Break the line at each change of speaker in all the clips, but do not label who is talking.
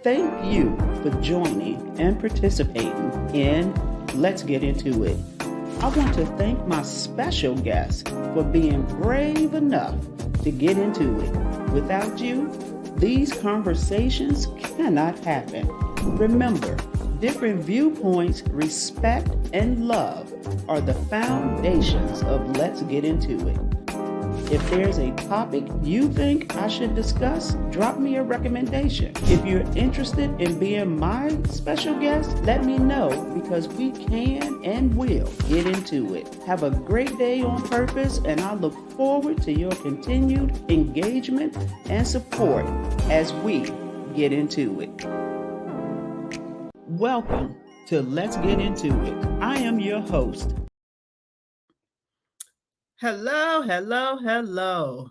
Thank you for joining and participating in Let's Get Into It. I want to thank my special guest for being brave enough to get into it. Without you, these conversations cannot happen. Remember, different viewpoints, respect, and love are the foundations of Let's Get Into It. If there's a topic you think I should discuss, drop me a recommendation. If you're interested in being my special guest, let me know because we can and will get into it. Have a great day on purpose, and I look forward to your continued engagement and support as we get into it. Welcome to Let's Get Into It. I am your host. Hello.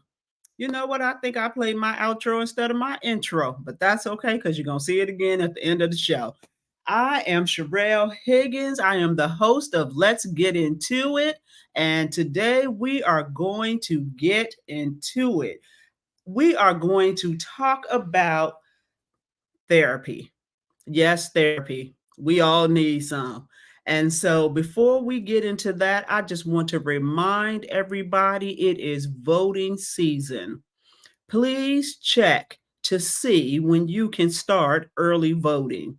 You know what? I think I played my outro instead of my intro, but that's okay because you're going to see it again at the end of the show. I am Sherelle Higgins. I am the host of Let's Get Into It, and today we are going to get into it. We are going to talk about therapy. Yes, therapy. We all need some. And so before we get into that, I just want to remind everybody it is voting season. Please check to see when you can start early voting.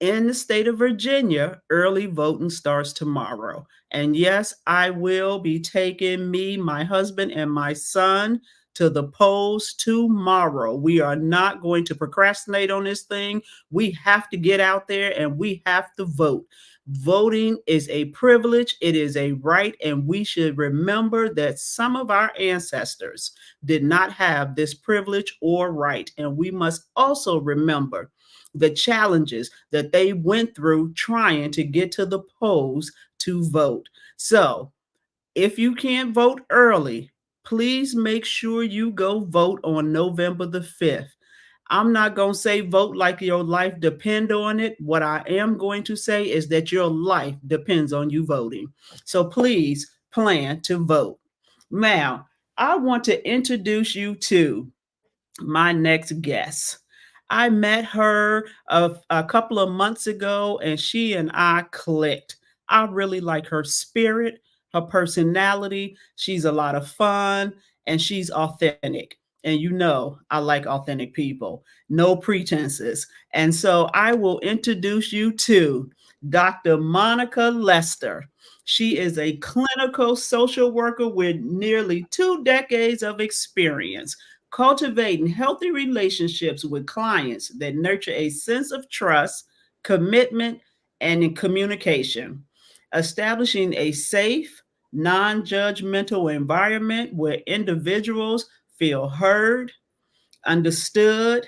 In the state of Virginia, early voting starts tomorrow. And yes, I will be taking me, my husband, and my son to the polls tomorrow. We are not going to procrastinate on this thing. We have to get out there and we have to vote. Voting is a privilege, it is a right, and we should remember that some of our ancestors did not have this privilege or right. And we must also remember the challenges that they went through trying to get to the polls to vote. So, if you can't vote early, please make sure you go vote on November the 5th. I'm not going to say vote like your life depend on it. What I am going to say is that your life depends on you voting. So please plan to vote. Now, I want to introduce you to my next guest. I met her a couple of months ago and she and I clicked. I really like her spirit, her personality. She's a lot of fun and she's authentic. And you know, I like authentic people, no pretenses. And so I will introduce you to Dr. Monica Lester. She is a clinical social worker with nearly 2 decades of experience cultivating healthy relationships with clients that nurture a sense of trust, commitment, and in communication, establishing a safe, non-judgmental environment where individuals feel heard, understood,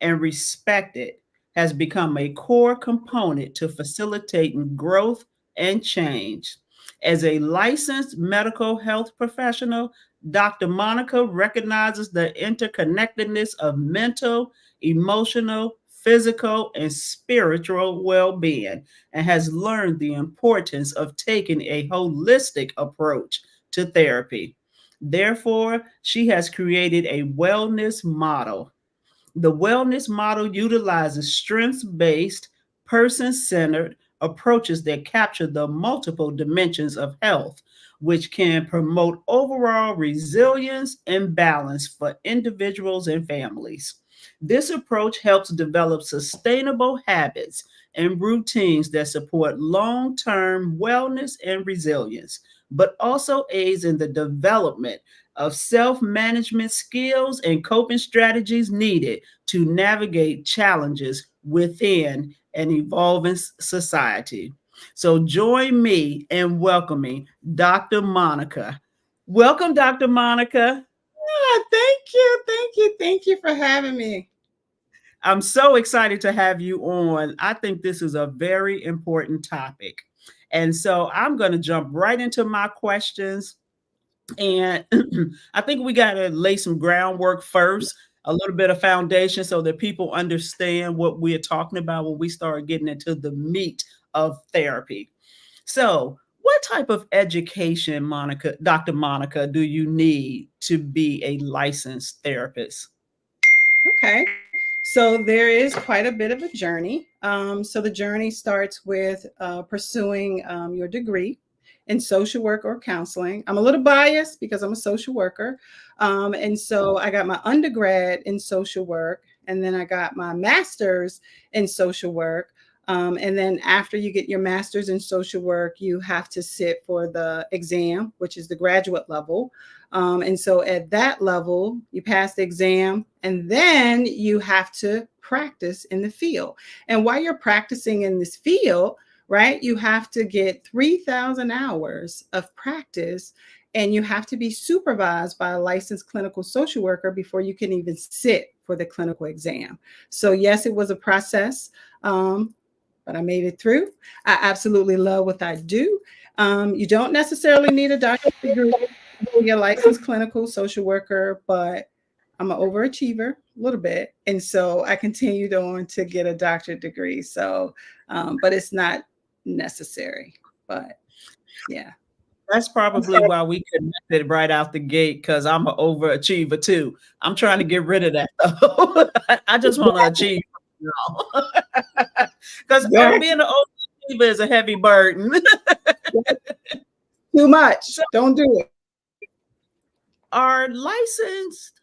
and respected has become a core component to facilitating growth and change. As a licensed medical health professional, Dr. Monica recognizes the interconnectedness of mental, emotional, physical, and spiritual well being and has learned the importance of taking a holistic approach to therapy. Therefore, she has created a wellness model. The wellness model utilizes strengths based, person centered approaches that capture the multiple dimensions of health, which can promote overall resilience and balance for individuals and families. This approach helps develop sustainable habits and routines that support long term wellness and resilience, but also aids in the development of self management skills and coping strategies needed to navigate challenges within an evolving society. So join me in welcoming Dr. Monica. Welcome, Dr. Monica.
Thank you for having me.
I'm so excited to have you on. I think this is a very important topic. And so I'm going to jump right into my questions. And I think we got to lay some groundwork first, a little bit of foundation so that people understand what we're talking about when we start getting into the meat of therapy. So, what type of education, Monica, Dr. Monica, do you need to be a licensed therapist?
Okay.
So there is quite a bit of a journey. So the journey starts with pursuing your degree in social work or counseling. I'm a little biased because I'm a social worker. And so I got my undergrad in social work, and then I got my master's in social work. And then after you get your master's in social work, you have to sit for the exam, which is the graduate level. And so at that level, you pass the exam, and then you have to practice in the field. And while you're practicing in this field, right, you have to get 3,000 hours of practice, and you have to be supervised by a licensed clinical social worker before you can even sit for the clinical exam. So yes, it was a process, but I made it through. I absolutely love what I do. You don't necessarily need a doctorate degree to be a licensed clinical social worker, but I'm an overachiever a little bit. And so I continued on to get a doctorate degree. So, but it's not necessary. But yeah. That's probably why we connected right out the gate, because I'm an overachiever too. I'm trying to get rid of that though. I just want to achieve, because being an overachiever is a heavy burden.
Too much. Don't do it.
Are licensed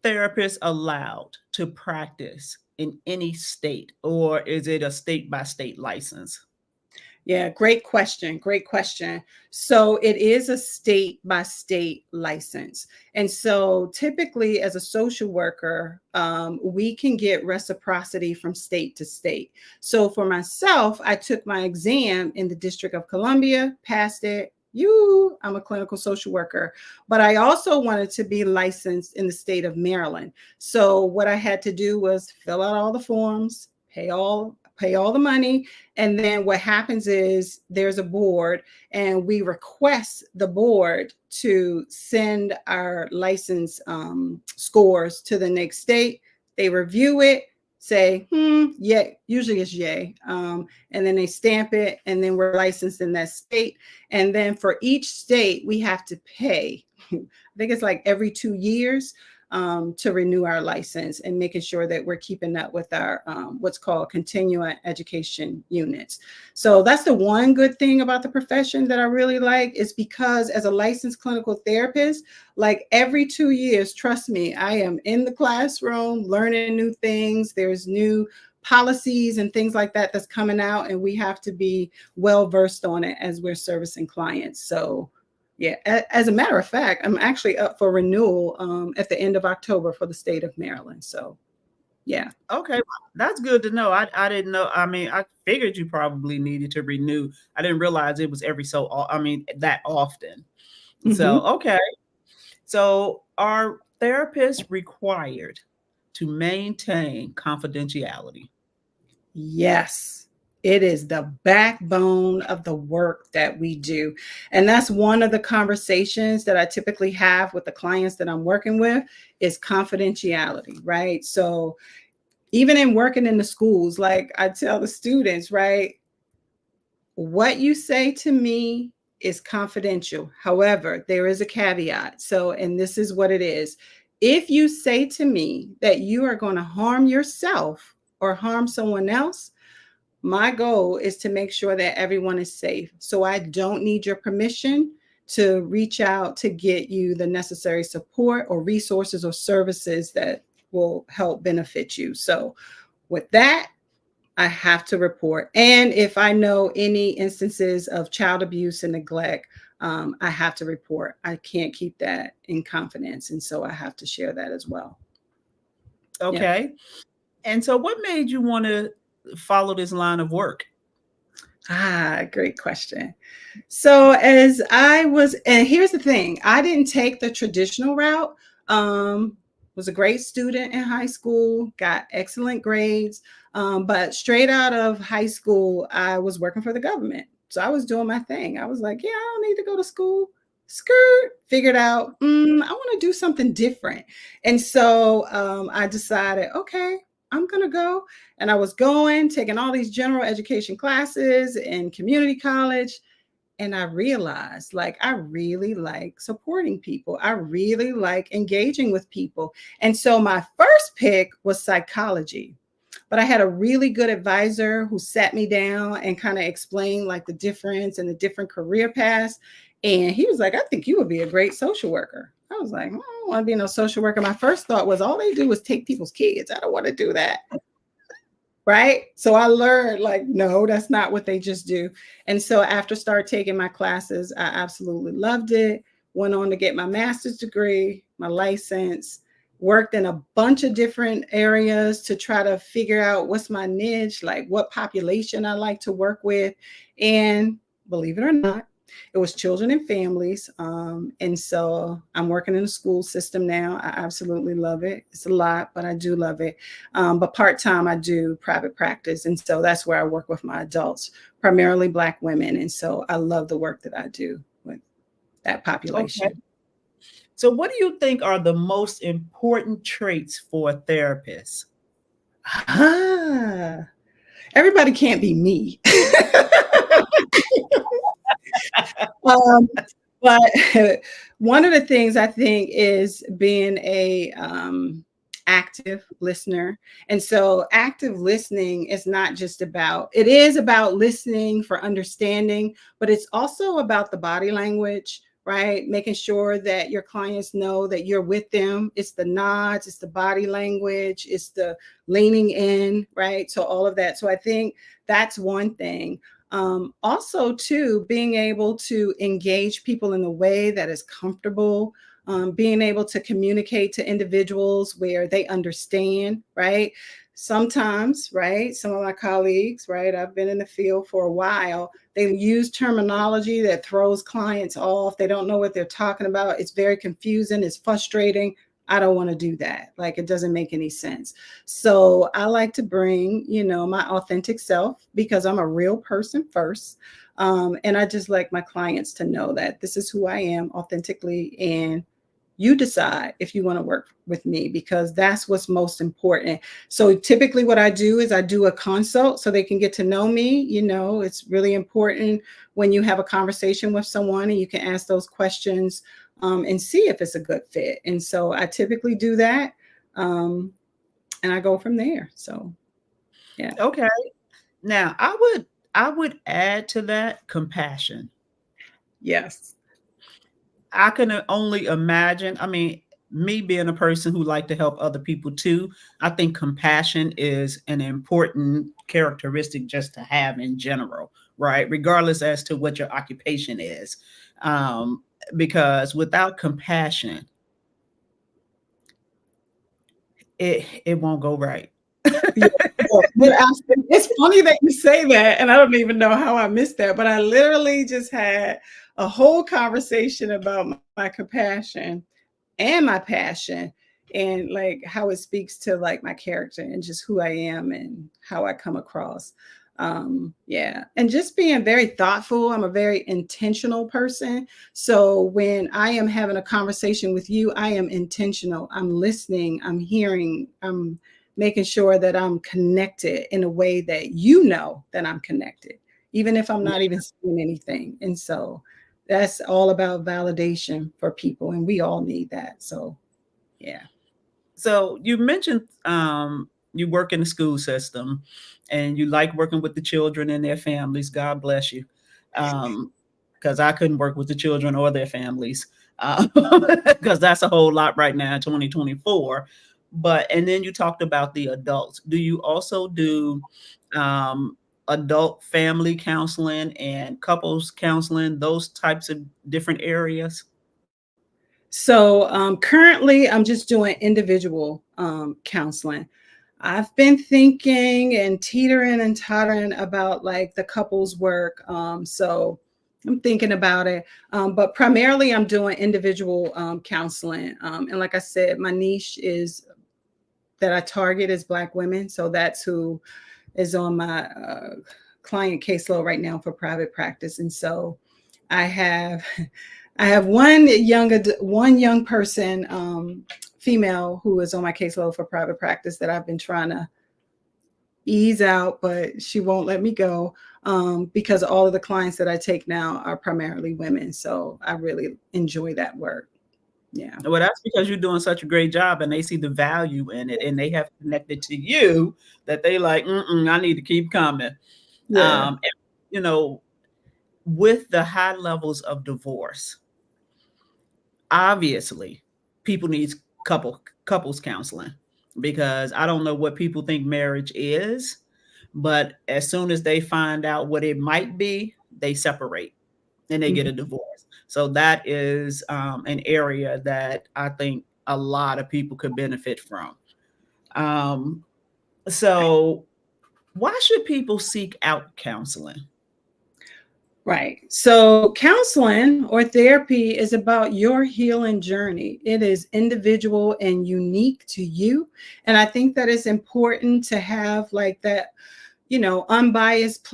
therapists allowed to practice in any state, or is it a state by state license?
Yeah, great question. Great question. So it is a state by state license. And so typically, as a social worker, we can get reciprocity from state to state. So for myself, I took my exam in the District of Columbia, passed it. I'm a clinical social worker, but I also wanted to be licensed in the state of Maryland. So what I had to do was fill out all the forms, pay all the money. And then what happens is there's a board, and we request the board to send our license scores to the next state. They review it, say, yeah, usually it's yay. And then they stamp it, and then we're licensed in that state. And then for each state, we have to pay, I think it's like every 2 years, to renew our license, and making sure that we're keeping up with our what's called continuing education units. So that's the one good thing about the profession that I really like, is because as a licensed clinical therapist, like every 2 years, trust me, I am in the classroom learning new things. There's new policies and things like that that's coming out, and we have to be well versed on it as we're servicing clients. So yeah, as a matter of fact, I'm actually up for renewal at the end of October for the state of Maryland. So, yeah.
Okay, that's good to know. I didn't know. I mean, I figured you probably needed to renew. I didn't realize it was that often. So, okay. So, are therapists required to maintain confidentiality?
Yes. It is the backbone of the work that we do. And that's one of the conversations that I typically have with the clients that I'm working with, is confidentiality, right? So even in working in the schools, like I tell the students, right, what you say to me is confidential. However, there is a caveat. So, and this is what it is. If you say to me that you are going to harm yourself or harm someone else, my goal is to make sure that everyone is safe. So I don't need your permission to reach out to get you the necessary support or resources or services that will help benefit you. So with that, I have to report. And if I know any instances of child abuse and neglect, I have to report. I can't keep that in confidence. And so I have to share that as well.
Okay. Yeah. And so what made you want to follow this line of work?
Great question. So as I was, and here's the thing, I didn't take the traditional route. Was a great student in high school, got excellent grades. But straight out of high school, I was working for the government. So I was doing my thing. I was like, yeah, I don't need to go to school. Figured out, I want to do something different. And so I decided, okay, I'm going to go. And I was taking all these general education classes in community college. and I realized like I really like supporting people. I really like engaging with people. And so my first pick was psychology. But I had a really good advisor who sat me down and kind of explained like the difference and the different career paths. And he was like, I think you would be a great social worker. I was like, I don't want to be no social worker. My first thought was all they do is take people's kids. I don't want to do that. Right. So I learned like, no, that's not what they just do. And so after start taking my classes, I absolutely loved it. Went on to get my master's degree, my license, worked in a bunch of different areas to try to figure out what's my niche, like what population I like to work with. And believe it or not, it was children and families. And so I'm working in the school system now. I absolutely love it. It's a lot, but I do love it. But part-time, I do private practice. And so that's where I work with my adults, primarily Black women. And so I love the work that I do with that population.
Okay. So what do you think are the most important traits for a therapist?
Everybody can't be me. But one of the things I think is being a active listener. And so active listening is not just about, it is about listening for understanding, but it's also about the body language, right? Making sure that your clients know that you're with them. It's the nods, it's the body language, it's the leaning in, right? So all of that. So I think that's one thing. Also, too, being able to engage people in a way that is comfortable, being able to communicate to individuals where they understand, right? Sometimes, right, some of my colleagues, right, I've been in the field for a while, they use terminology that throws clients off. They don't know what they're talking about. It's very confusing. It's frustrating. I don't want to do that. Like, it doesn't make any sense. So I like to bring, my authentic self because I'm a real person first. And I just like my clients to know that this is who I am authentically, and you decide if you want to work with me, because that's what's most important. So typically what I do is I do a consult so they can get to know me. It's really important when you have a conversation with someone and you can ask those questions and see if it's a good fit. And so I typically do that. And I go from there. So, yeah.
Okay. Now, I would add to that compassion.
Yes.
I can only imagine. I mean, me being a person who like to help other people too, I think compassion is an important characteristic just to have in general, right? Regardless as to what your occupation is. Because without compassion, it won't go right.
Yeah, it's funny that you say that, and I don't even know how I missed that, but I literally just had a whole conversation about my compassion and my passion, and like how it speaks to like my character and just who I am and how I come across. Yeah, and just being very thoughtful. I'm a very intentional person. So when I am having a conversation with you, I am intentional. I'm listening, I'm hearing, I'm making sure that I'm connected in a way that that I'm connected, even if I'm not even saying anything. And so that's all about validation for people, and we all need that. So, yeah.
So you mentioned you work in the school system and you like working with the children and their families. God bless you. Because I couldn't work with the children or their families because that's a whole lot right now in 2024. And then you talked about the adults. Do you also do adult family counseling and couples counseling, those types of different areas?
So currently, I'm just doing individual counseling. I've been thinking and teetering and tottering about like the couples work. So I'm thinking about it. But primarily, I'm doing individual counseling. And like I said, my niche is that I target is Black women. So that's who is on my client caseload right now for private practice. And so I have one young person, female, who is on my caseload for private practice that I've been trying to ease out, but she won't let me go, because all of the clients that I take now are primarily women. So I really enjoy that work. Yeah.
Well, that's because you're doing such a great job and they see the value in it and they have connected to you that they like, I need to keep coming.
Yeah.
And, you know, with the high levels of divorce, obviously people need couples counseling because I don't know what people think marriage is, but as soon as they find out what it might be, they separate and they get
Mhm.
a divorce. So that is an area that I think a lot of people could benefit from. Um, so why should people seek out counseling?
Right. So, counseling or therapy is about your healing journey. It is individual and unique to you. And I think that it's important to have like that, unbiased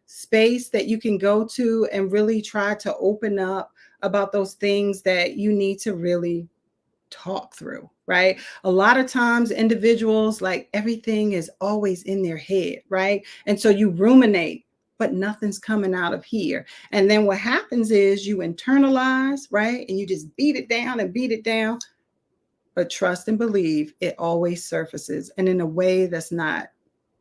space that you can go to and really try to open up about those things that you need to really talk through, right? A lot of times individuals, like, everything is always in their head, right? And so you ruminate, but nothing's coming out of here. And then what happens is you internalize, right? And you just beat it down and beat it down. But trust and believe, it always surfaces, and in a way that's not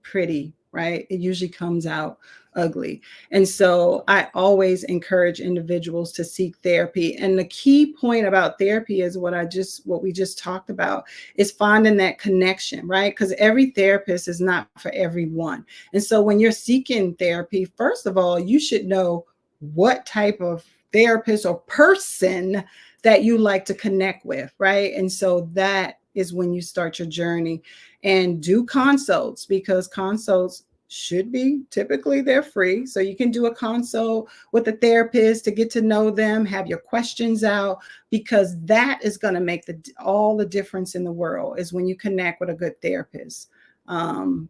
pretty, right? It usually comes out ugly. And so I always encourage individuals to seek therapy. And the key point about therapy is what we just talked about, is finding that connection, right? Because every therapist is not for everyone. And so when you're seeking therapy, first of all, you should know what type of therapist or person that you like to connect with, right? And so that is when you start your journey, and do consults, because consults should be, typically they're free. So you can do a consult with a therapist to get to know them, have your questions out, because that is going to make all the difference in the world, is when you connect with a good therapist, and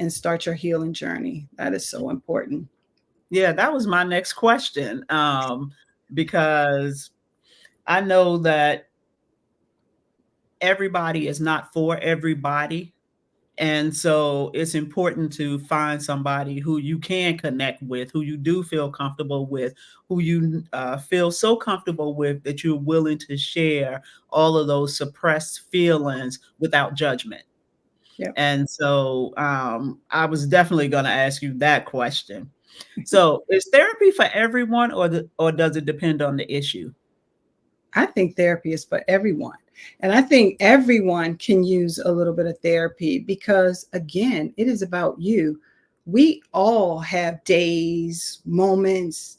start your healing journey. That is so important.
Yeah, that was my next question. Because I know that everybody is not for everybody. And so it's important to find somebody who you can connect with, who you do feel comfortable with, who you feel so comfortable with that you're willing to share all of those suppressed feelings without judgment.
Yep.
And so I was definitely going to ask you that question. So is therapy for everyone, or does it depend on the issue?
I think therapy is for everyone. And I think everyone can use a little bit of therapy because, again, it is about you. We all have days, moments,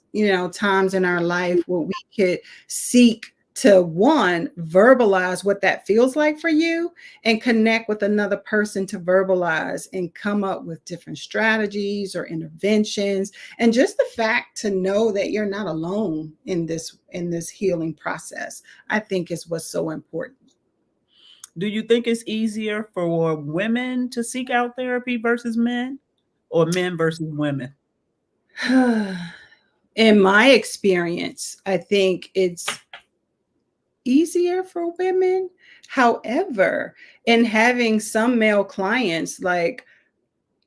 times in our life where we could seek to, one, verbalize what that feels like for you, and connect with another person to verbalize and come up with different strategies or interventions. And just the fact to know that you're not alone in this healing process, I think, is what's so important.
Do you think it's easier for women to seek out therapy versus men, or men versus women?
In my experience, I think it's easier for women. However, in having some male clients, like,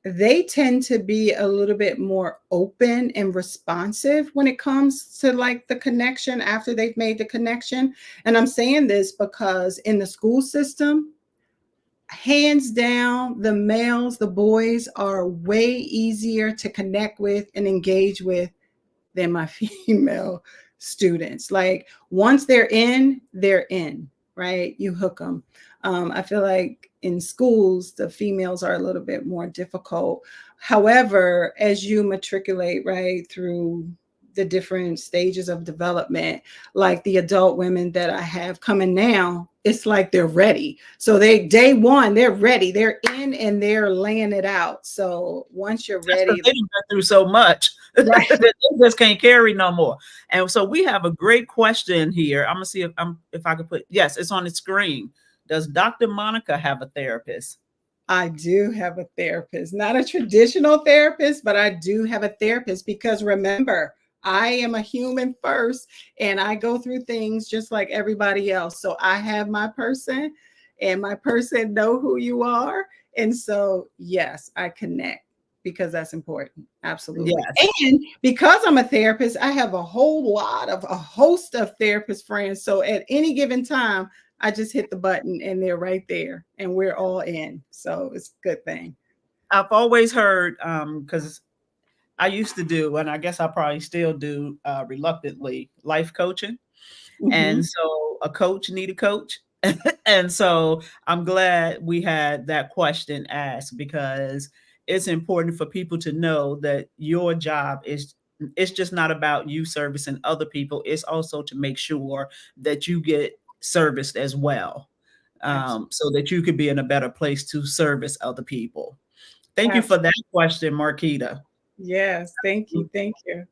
they tend to be a little bit more open and responsive when it comes to, like, the connection after they've made the connection. And I'm saying this because in the school system, hands down, the males, the boys are way easier to connect with and engage with than my female students. Like, once they're in, right? You hook them. I feel like in schools, the females are a little bit more difficult. However, as you matriculate, right, through the different stages of development, like the adult women that I have coming now, it's like they're ready. So day one, they're ready. They're in and they're laying it out. So once you're
That's because
ready,
they done been through so much
right.
that they just can't carry no more. And so we have a great question here. I'm gonna see if I can put, yes, it's on the screen. Does Dr. Monica have a therapist?
I do have a therapist, not a traditional therapist, but I do have a therapist, because remember, I am a human first, and I go through things just like everybody else. So I have my person, and my person know who you are, And so, yes, I connect because that's important. Absolutely.
Yes.
And because I'm a therapist, I have a host of therapist friends. So at any given time, I just hit the button and they're right there and we're all in. So it's a good thing.
I've always heard, because I used to do, and I guess I probably still do, reluctantly, life coaching. And
Mhm.
so a coach need a coach. And so I'm glad we had that question asked, because it's important for people to know that your job is, it's just not about you servicing other people. It's also to make sure that you get serviced as well,
Absolutely.
so that you could be in a better place to service other people. Thank you for
Absolutely.
that question, Marquita.
Yes. Thank you. Thank you.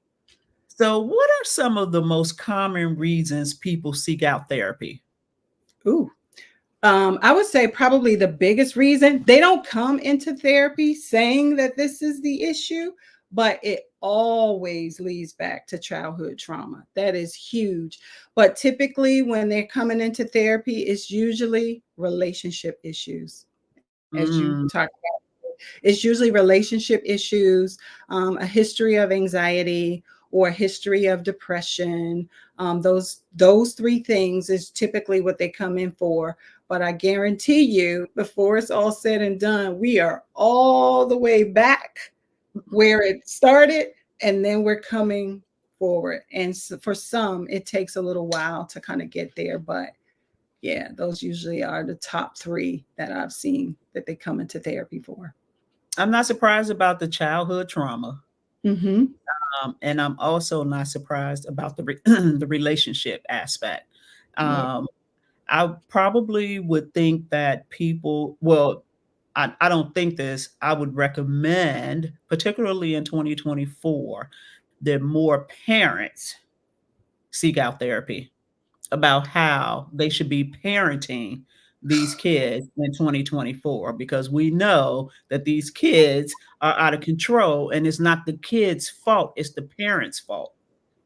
So, what are some of the most common reasons people seek out therapy?
Ooh. I would say probably the biggest reason they don't come into therapy saying that this is the issue, but it always leads back to childhood trauma. That is huge. But typically, when they're coming into therapy, it's usually relationship issues, as you
Mm,
talked about. It's usually relationship issues, a history of anxiety, or a history of depression. Those three things is typically what they come in for. But I guarantee you, before it's all said and done, we are all the way back where it started, and then we're coming forward. And so for some, it takes a little while to kind of get there, but yeah, those usually are the top three that I've seen that they come into therapy for.
I'm not surprised about the childhood trauma,
Mm-hmm.
and I'm also not surprised about the the relationship aspect.
Yeah.
Um, I probably would think that people, well, I don't think this. I would recommend, particularly in 2024, that more parents seek out therapy about how they should be parenting these kids in 2024, because we know that these kids are out of control, and it's not the kids' fault, it's the parents' fault,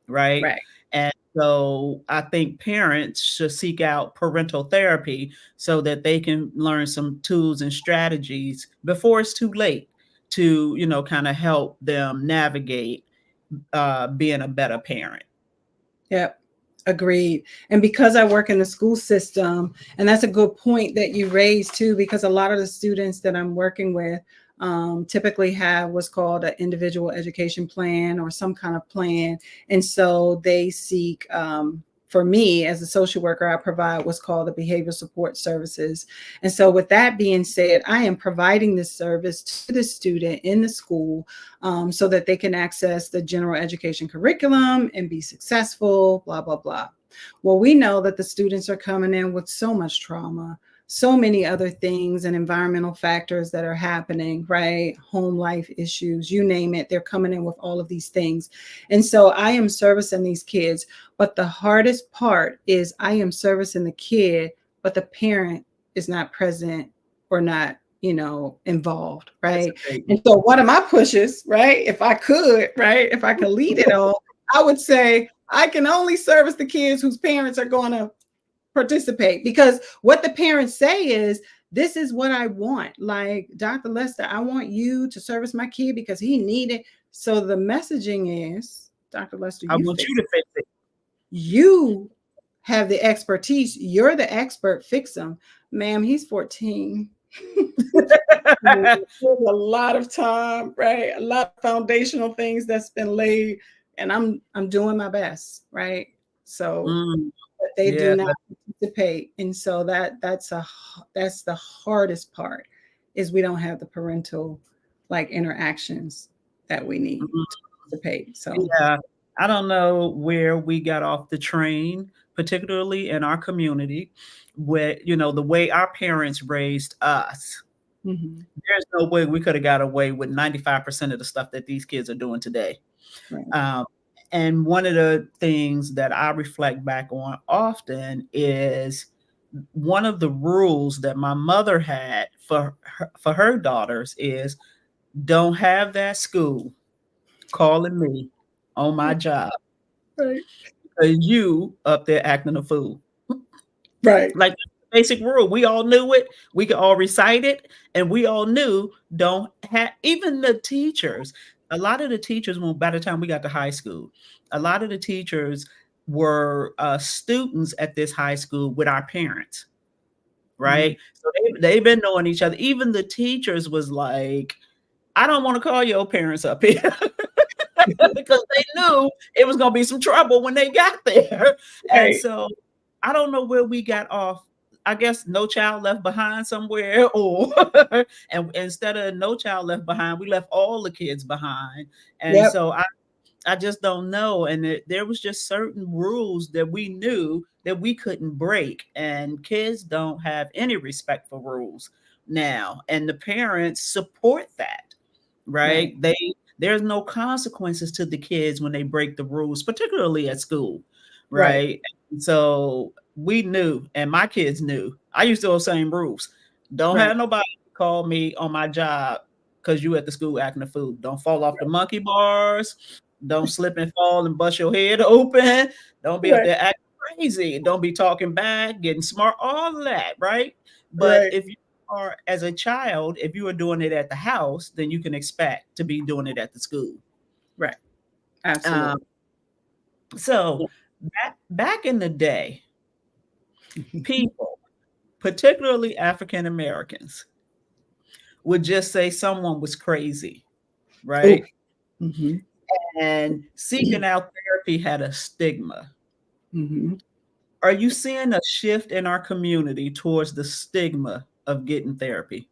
right?
Right.
And so I think parents should seek out parental therapy so that they can learn some tools and strategies before it's too late to, kind of help them navigate, being a better parent.
Yep. Agreed. And because I work in the school system, and that's a good point that you raised too, because a lot of the students that I'm working with typically have what's called an individual education plan or some kind of plan. And so they seek, for me as a social worker, I provide what's called the behavioral support services. And so, with that being said, I am providing this service to the student in the school so that they can access the general education curriculum and be successful, blah, blah, blah. Well, we know that the students are coming in with so much trauma, so many other things and environmental factors that are happening, right? Home life issues, you name it, they're coming in with all of these things. And so I am servicing these kids, but the hardest part is I am servicing the kid, but the parent is not present or not, involved, right?
Participating.
And so one of my pushes, right, if I could, right, if I could lead it all, I would say I can only service the kids whose parents are going to participate, because what the parents say is, this is what I want. Like, Dr. Lester, I want you to service my kid because he needed. So the messaging is, Dr. Lester,
I
you
want you
fix
to
it.
fix it.
You have the expertise. You're the expert. Fix him. Ma'am, he's 14. There's a lot of time, right? A lot of foundational things that's been laid, and I'm doing my best, right? So
Mm,
but they do
yeah.
not participate, and so that's the hardest part, is we don't have the parental like interactions that we need to participate. So
Yeah, I don't know where we got off the train, particularly in our community, where, the way our parents raised us,
mhm,
there's no way we could have got away with 95% of the stuff that these kids are doing today.
right.
Um, and one of the things that I reflect back on often is one of the rules that my mother had for her daughters is, don't have that school calling me on my job,
Right.
because you up there acting a fool.
Right.
Like, basic rule. We all knew it. We could all recite it, and we all knew don't have even the teachers. A lot of the teachers, when by the time we got to high school, a lot of the teachers were students at this high school with our parents,
Mhm.
right? So they've been knowing each other. Even the teachers was like, I don't want to call your parents up here because they knew it was going to be some trouble when they got there. And
Right.
so I don't know where we got off. I guess No Child Left Behind somewhere, or and instead of No Child Left Behind, we left all the kids behind. And
Yep.
so I just don't know. And there was just certain rules that we knew that we couldn't break. And kids don't have any respect for rules now. And the parents support that,
Right.
right? There's no consequences to the kids when they break the rules, particularly at school,
Right.
right? And so we knew, and my kids knew. I used to those same rules. Don't
Right.
have nobody call me on my job because you at the school acting a fool. Don't fall off the monkey bars. Don't slip and fall and bust your head open. Don't be up
Right.
there acting crazy. Don't be talking back, getting smart, all of that, right? But
Right.
if you are as a child, if you are doing it at the house, then you can expect to be doing it at the school.
Right.
Um,
Absolutely.
so
Yeah.
back in the day, people, particularly African Americans, would just say someone was crazy,
Oh.
right?
Mhm.
And seeking out therapy had a stigma.
Mhm.
Are you seeing a shift in our community towards the stigma of getting therapy?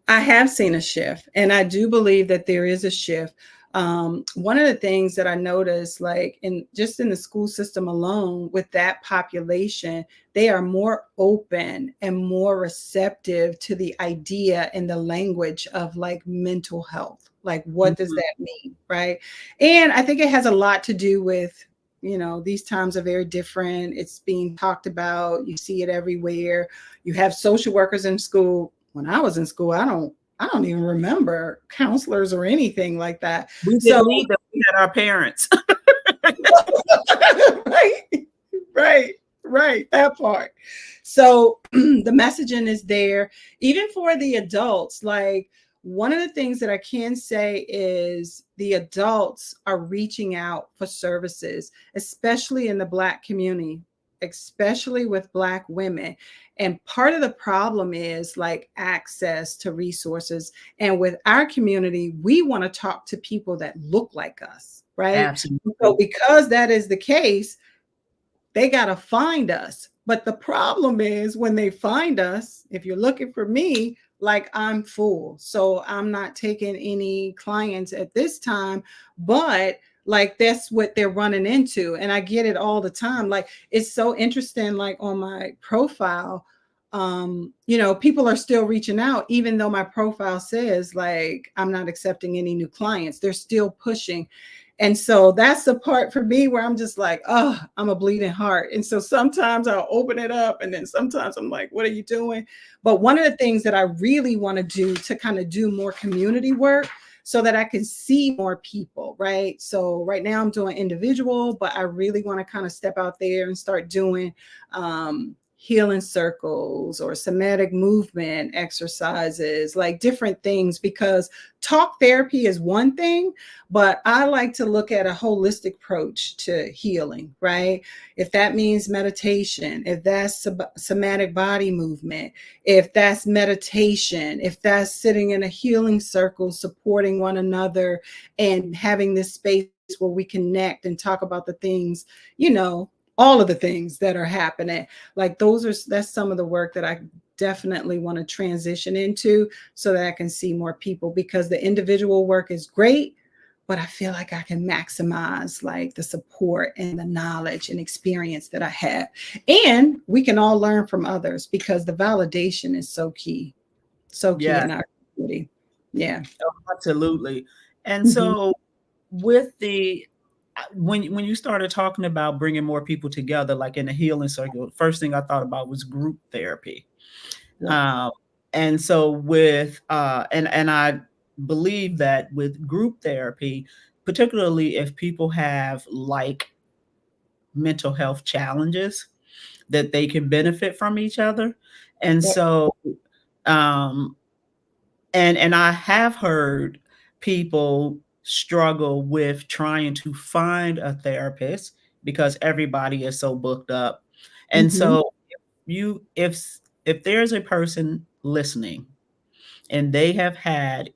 I have seen a shift, and I do believe that there is a shift. One of the things that I noticed, like in just in the school system alone, with that population, they are more open and more receptive to the idea and the language of like mental health. Like, what does
Mhm.
that mean? Right. And I think it has a lot to do with, these times are very different. It's being talked about. You see it everywhere. You have social workers in school. When I was in school, I don't even remember counselors or anything like that.
We
So
didn't need them. We had our parents.
right, right, right, that part. So the messaging is there, even for the adults. Like, one of the things that I can say is the adults are reaching out for services, especially in the Black community, especially with Black women. And part of the problem is like access to resources. And with our community, we want to talk to people that look like us, right? So
Absolutely.
because that is the case, they got to find us. But the problem is when they find us, if you're looking for me, like, I'm full. So I'm not taking any clients at this time, but like that's what they're running into. And I get it all the time. Like, it's so interesting, like on my profile, people are still reaching out, even though my profile says like I'm not accepting any new clients. They're still pushing. And so that's the part for me where I'm just like, oh, I'm a bleeding heart. And so sometimes I'll open it up and then sometimes I'm like, what are you doing? But one of the things that I really want to do to kind of do more community work so that I can see more people, right? So right now I'm doing individual, but I really want to kind of step out there and start doing healing circles or somatic movement exercises, like different things, because talk therapy is one thing, but I like to look at a holistic approach to healing, right? If that means meditation, if that's somatic body movement, if that's meditation, if that's sitting in a healing circle, supporting one another and having this space where we connect and talk about the things, all of the things that are happening. Like, that's some of the work that I definitely want to transition into so that I can see more people, because the individual work is great, but I feel like I can maximize like the support and the knowledge and experience that I have. And we can all learn from others because the validation is so key
Yeah,
in our community. Yeah.
absolutely. And
Mhm.
so with the when you started talking about bringing more people together, like in a healing circle, first thing I thought about was group therapy.
Yeah.
Um, and so with and I believe that with group therapy, particularly if people have like mental health challenges, that they can benefit from each other. And
Yep.
so, um, and I have heard people struggle with trying to find a therapist because everybody is so booked up. And
Mhm.
so you if there's a person listening and they have had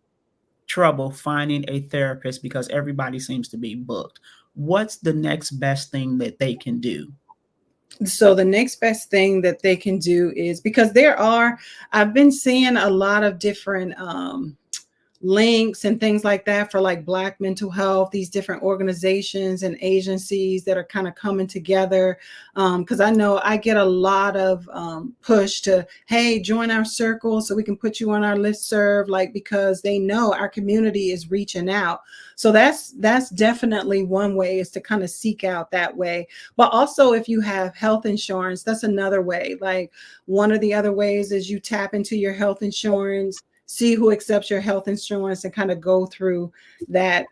trouble finding a therapist because everybody seems to be booked, what's the next best thing that they can do?
So the next best thing that they can do is, because I've been seeing a lot of different links and things like that for like Black mental health, these different organizations and agencies that are kind of coming together. Because I know I get a lot of push to, hey, join our circle so we can put you on our listserv, like, because they know our community is reaching out. So that's definitely one way, is to kind of seek out that way. But also, if you have health insurance, that's another way. Like, one of the other ways is you tap into your health insurance, see who accepts your health insurance, and kind of go through that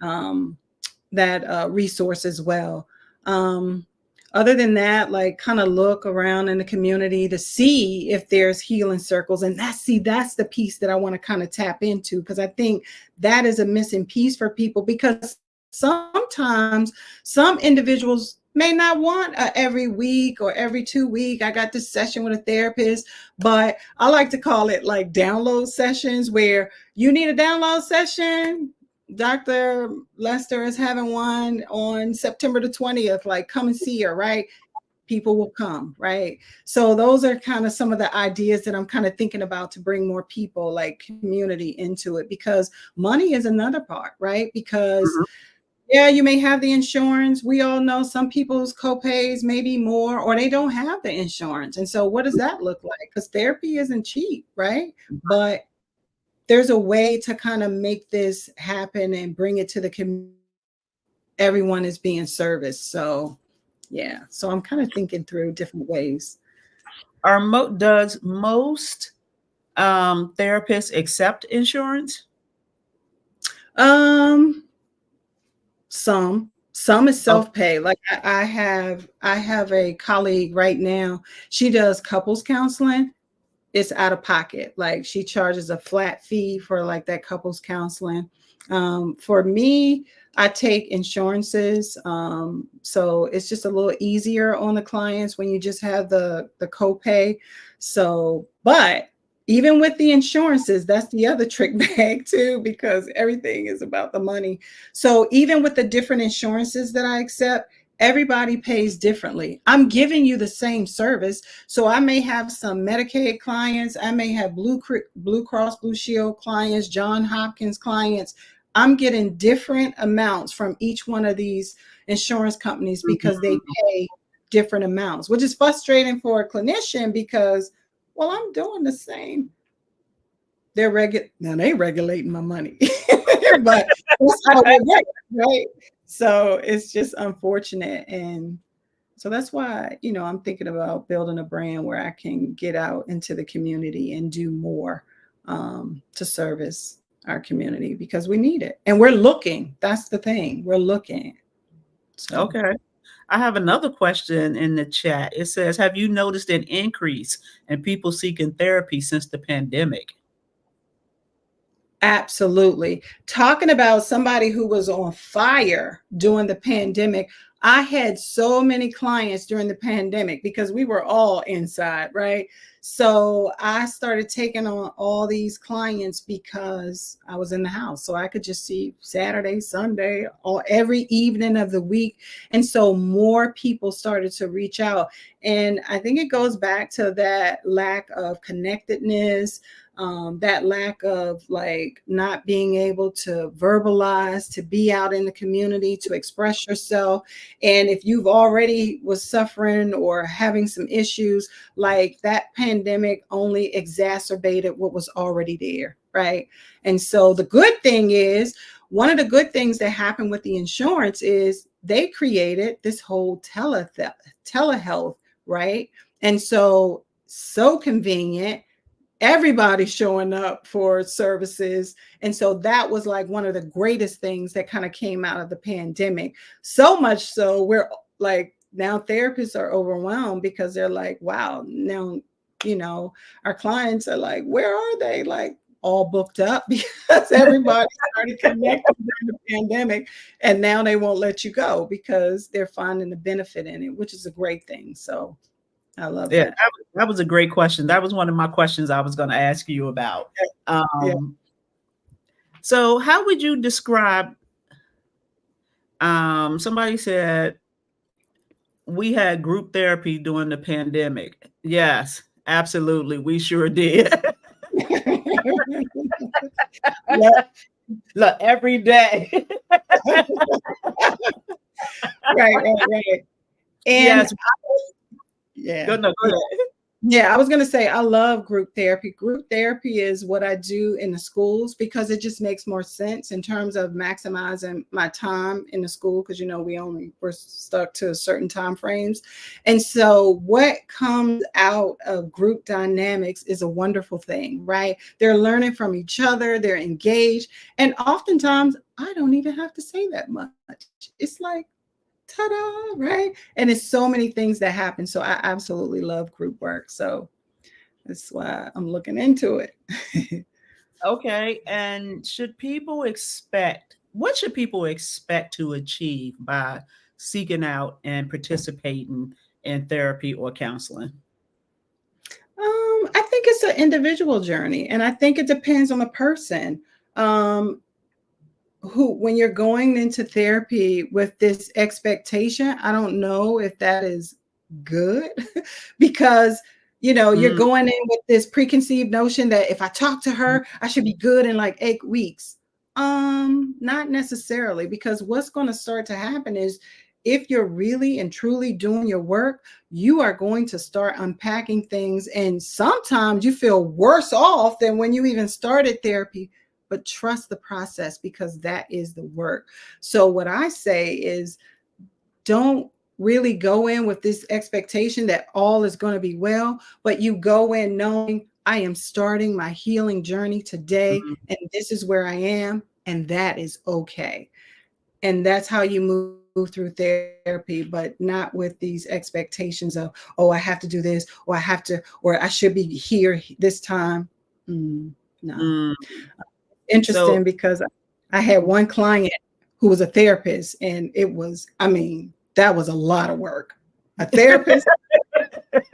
resource as well. Um, Other than that, like, kind of look around in the community to see if there's healing circles. And that's the piece that I want to kind of tap into, because I think that is a missing piece for people, because sometimes some individuals may not want every week or every 2 week, I got this session with a therapist, but I like to call it like download sessions, where you need a download session. Dr. Lester is having one on September the 20th. Like, come and see her, right? People will come, right? So those are kind of some of the ideas that I'm kind of thinking about to bring more people, like community, into it, because money is another part, right? Because
Mhm.
yeah, you may have the insurance. We all know some people's copays may be more, or they don't have the insurance. And so what does that look like? Because therapy isn't cheap, right? But there's a way to kind of make this happen and bring it to the community. Everyone is being serviced. So yeah, so I'm kind of thinking through different ways.
Does most therapists accept insurance?
Um, some is
Oh,
self-pay. Like, I have a colleague right now. She does couples counseling. It's out of pocket. Like, she charges a flat fee for like that couples counseling. For me, I take insurances. So it's just a little easier on the clients when you just have the copay. So, but even with the insurances, that's the other trick bag too, because everything is about the money. So even with the different insurances that I accept, everybody pays differently. I'm giving you the same service. So I may have some Medicaid clients, I may have Blue Cross Blue Shield clients, John Hopkins clients. I'm getting different amounts from each one of these insurance companies because they
mhm.
pay different amounts, which is frustrating for a clinician because, well, I'm doing the same. Now they regulating my money, but that's how it works, right? So it's just unfortunate. And so that's why, I'm thinking about building a brand where I can get out into the community and do more to service our community, because we need it. And we're looking. That's the thing. We're looking. So
Okay. I have another question in the chat. It says, have you noticed an increase in people seeking therapy since the pandemic?
absolutely. Talking about somebody who was on fire during the pandemic. I had so many clients during the pandemic because we were all inside, right? So I started taking on all these clients because I was in the house. So I could just see Saturday, Sunday, or every evening of the week. And so more people started to reach out. And I think it goes back to that lack of connectedness, that lack of like not being able to verbalize, to be out in the community, to express yourself. And if you've already was suffering or having some issues, like, that pandemic only exacerbated what was already there, right? And so the good thing is, one of the good things that happened with the insurance is they created this whole telehealth, right? And so convenient, everybody's showing up for services. And so that was like one of the greatest things that kind of came out of the pandemic. So much so we're like now therapists are overwhelmed because they're like, wow, now, our clients are like, where are they? Like, all booked up because everybody started connecting during the pandemic, and now they won't let you go because they're finding the benefit in it, which is a great thing. So I love
Yeah,
that.
that was a great question. That was one of my questions I was going to ask you about.
Yeah.
So how would you describe, somebody said we had group therapy during the pandemic. Yes, absolutely. We sure did.
Yeah.
Look, every day.
Right. And
Yes.
yeah.
Go, no, go ahead.
Yeah, I was going to say I love group therapy. Group therapy is what I do in the schools because it just makes more sense in terms of maximizing my time in the school because we're stuck to certain time frames. And so what comes out of group dynamics is a wonderful thing, right? They're learning from each other, they're engaged, and oftentimes I don't even have to say that much. It's like ta-da, right? And it's so many things that happen. So I absolutely love group work. So that's why I'm looking into it.
Okay. And what should people expect to achieve by seeking out and participating in therapy or counseling?
I think it's an individual journey, and I think it depends on the person. Um, who, when you're going into therapy with this expectation, I don't know if that is good because you're
Mm,
going in with this preconceived notion that if I talk to her, I should be good in like 8 weeks. Not necessarily, because what's going to start to happen is if you're really and truly doing your work, you are going to start unpacking things. And sometimes you feel worse off than when you even started therapy, but trust the process because that is the work. So what I say is don't really go in with this expectation that all is going to be well, but you go in knowing I am starting my healing journey today
mm,
and this is where I am, and that is okay. And that's how you move through therapy, but not with these expectations of, oh, I have to do this, or I have to, or I should be here this time. No.
mm. So,
Interesting because I had one client who was a therapist, and it was, that was a lot of work. A therapist, a
you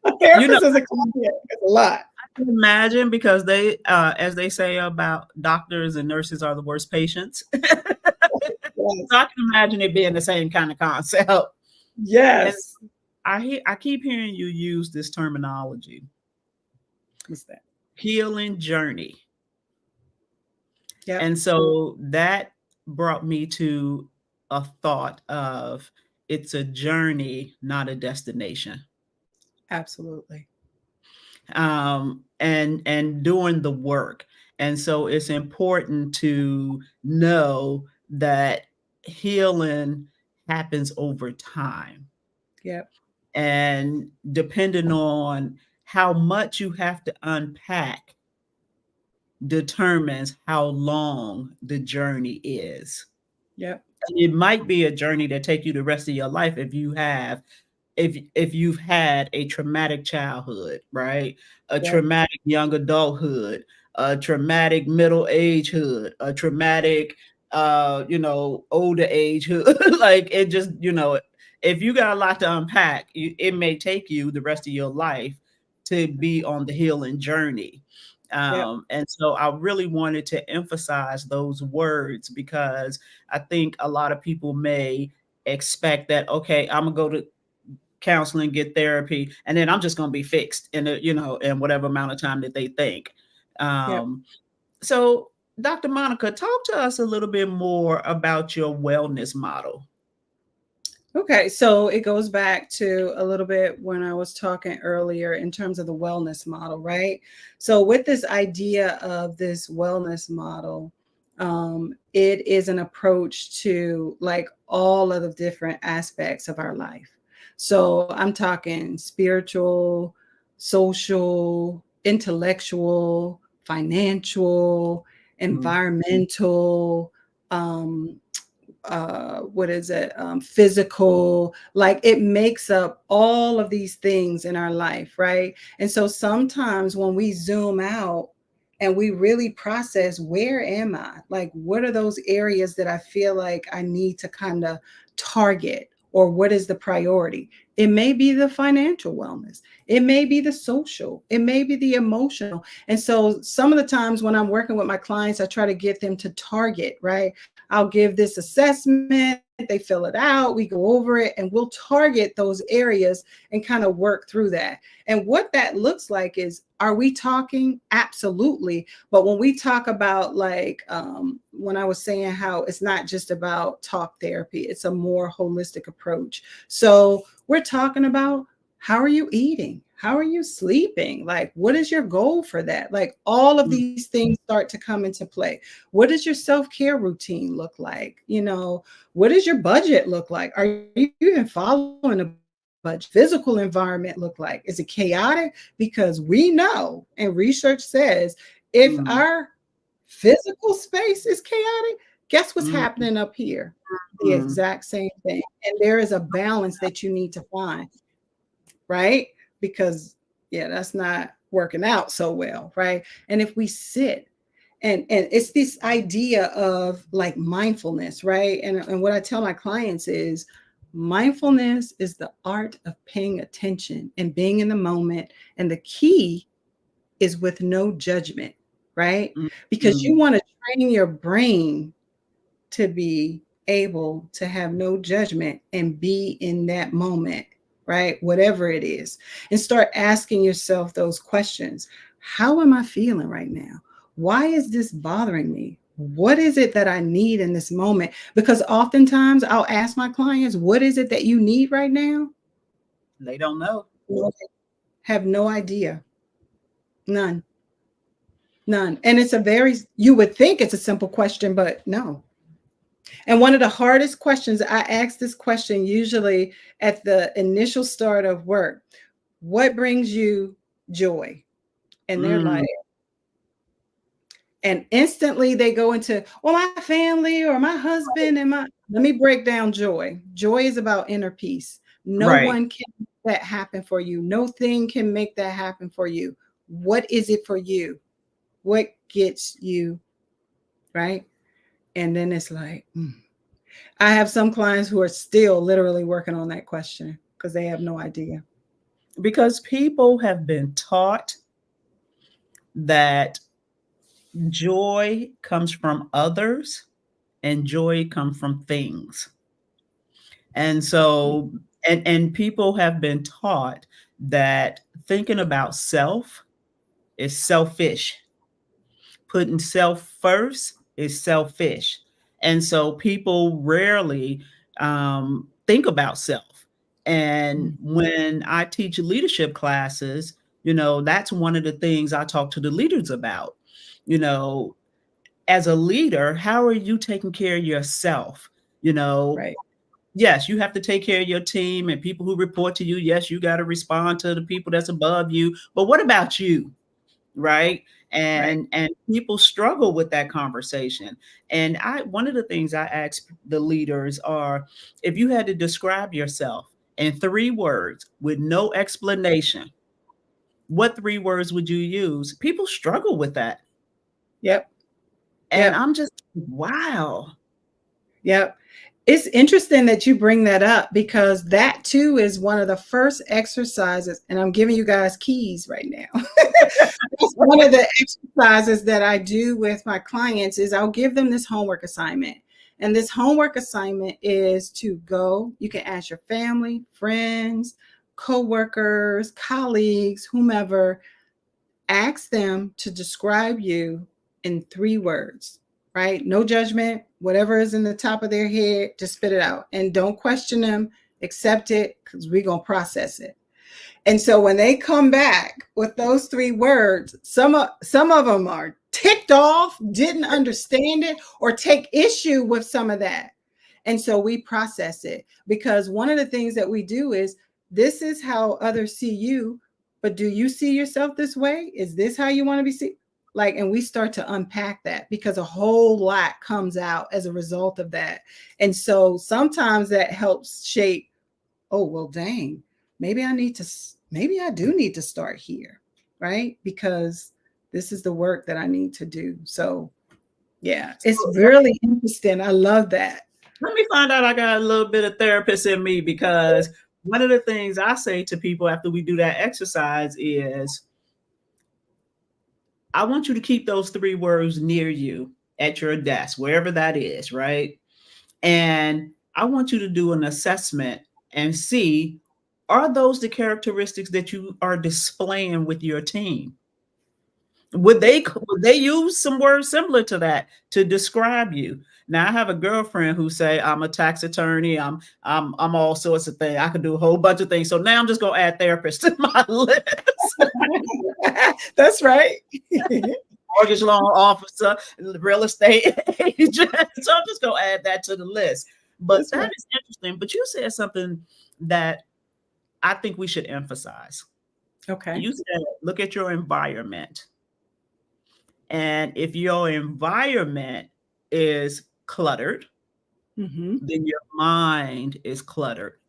know,
therapist is a client. It's a lot.
I can imagine because they, as they say about doctors and nurses are the worst patients. So
Yes.
I can imagine it being the same kind of concept. And
Yes.
I keep hearing you use this terminology,
What's that?
healing journey.
Yep.
And so that brought me to a thought of it's a journey, not a destination.
Absolutely.
And doing the work. And so it's important to know that healing happens over time.
Yep.
And depending on how much you have to unpack determines how long the journey is.
Yep.
It might be a journey that take you the rest of your life if you've had a traumatic childhood, right? A
Yep.
traumatic young adulthood, a traumatic middle agehood, a traumatic older agehood. Like it just, if you got a lot to unpack, it may take you the rest of your life to be on the healing journey.
Yep.
And so I really wanted to emphasize those words because I think a lot of people may expect that, okay, I'm gonna go to counseling, get therapy, and then I'm just going to be fixed in whatever amount of time that they think.
Yep.
So, Dr. Monica, talk to us a little bit more about your wellness model.
Okay, so it goes back to a little bit when I was talking earlier in terms of the wellness model, right? So, with this idea of this wellness model, it is an approach to like all of the different aspects of our life. So, I'm talking spiritual, social, intellectual, financial,
Mm,
environmental, um, what is it, physical, like it makes up all of these things in our life, right? And so sometimes when we zoom out and we really process, where am I, like what are those areas that I feel like I need to kind of target, or what is the priority? It may be the financial wellness, it may be the social, it may be the emotional. And so some of the times when I'm working with my clients, I try to get them to target, right? I'll give this assessment, they fill it out, we go over it, and we'll target those areas and kind of work through that. And what that looks like is, are we talking? Absolutely. But when we talk about, like, when I was saying how it's not just about talk therapy, it's a more holistic approach. So we're talking about, how are you eating? How are you sleeping? Like, what is your goal for that? Like, all of these things start to come into play. What does your self-care routine look like? You know, what does your budget look like? Are you even following a budget? Physical environment look like? Is it chaotic? Because we know, and research says, if our physical space is chaotic, guess what's happening up here? The exact same thing. And there is a balance that you need to find, right? Because that's not working out so well, right? And if we sit, and it's this idea of like mindfulness, right? And what I tell my clients is, mindfulness is the art of paying attention and being in the moment. And the key is with no judgment, right? Because you want to train your brain to be able to have no judgment and be in that moment, right? Whatever it is, and start asking yourself those questions. How am I feeling right now? Why is this bothering me? What is it that I need in this moment? Because oftentimes I'll ask my clients, what is it that you need right now?
They don't know.
Have no idea. None. And it's you would think it's a simple question, but no. And one of the hardest questions, I ask this question usually at the initial start of work: what brings you joy? And they're like, and instantly they go into, well, my family or my husband and let me break down joy. Joy is about inner peace. No one can make that happen for you. No thing can make that happen for you. What is it for you? What gets you, right? And then it's like, I have some clients who are still literally working on that question because they have no idea.
Because people have been taught that joy comes from others and joy comes from things. And so, and people have been taught that thinking about self is selfish. Putting self first is selfish. And so people rarely think about self. And when I teach leadership classes, that's one of the things I talk to the leaders about. As a leader, how are you taking care of yourself?
Right.
Yes, you have to take care of your team and people who report to you. Yes, you got to respond to the people that's above you. But what about you? Right. And people struggle with that conversation. And one of the things I ask the leaders are, if you had to describe yourself in 3 words with no explanation, what 3 words would you use? People struggle with that.
Yep.
And I'm just, wow.
Yep. It's interesting that you bring that up, because that too is one of the first exercises, and I'm giving you guys keys right now. It's one of the exercises that I do with my clients is I'll give them this homework assignment. And this homework assignment is to go, you can ask your family, friends, coworkers, colleagues, whomever, ask them to describe you in 3 words. Right? No judgment, whatever is in the top of their head, just spit it out and don't question them, accept it, because we're going to process it. And so when they come back with those 3 words, some of them are ticked off, didn't understand it, or take issue with some of that. And so we process it, because one of the things that we do is, this is how others see you, but do you see yourself this way? Is this how you want to be seen? Like, and we start to unpack that because a whole lot comes out as a result of that. And so sometimes that helps shape, oh, well, dang, maybe I do need to start here, right? Because this is the work that I need to do. So yeah, it's
So
really interesting. I love that.
let me find out I got a little bit of therapist in me, because one of the things I say to people after we do that exercise is, I want you to keep those 3 words near you at your desk, wherever that is, right? And I want you to do an assessment and see, are those the characteristics that you are displaying with your team? Would they use some words similar to that to describe you? Now I have a girlfriend who say I'm a tax attorney. I'm all sorts of things. I could do a whole bunch of things. So now I'm just gonna add therapist to my list.
That's right.
Mortgage loan officer, real estate agent. So I'm just gonna add that to the list. But
That's
that
right.
is interesting. But you said something that I think we should emphasize.
Okay.
You said look at your environment. And if your environment is cluttered,
Mm-hmm.
then your mind is cluttered.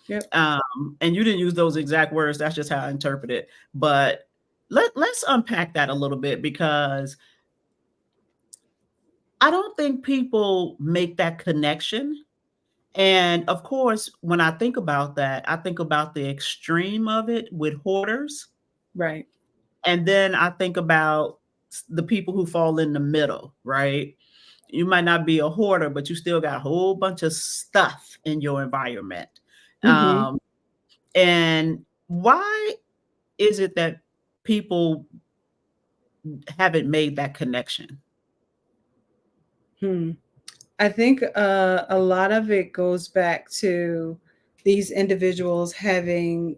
Yep.
And you didn't use those exact words. That's just how I interpret it. But let's unpack that a little bit, because I don't think people make that connection. And of course, when I think about that, I think about the extreme of it with hoarders.
Right.
And then I think about the people who fall in the middle, right? You might not be a hoarder, but you still got a whole bunch of stuff in your environment.
Mm-hmm.
Um, and why is it that people haven't made that connection?
Hmm. I think a lot of it goes back to these individuals having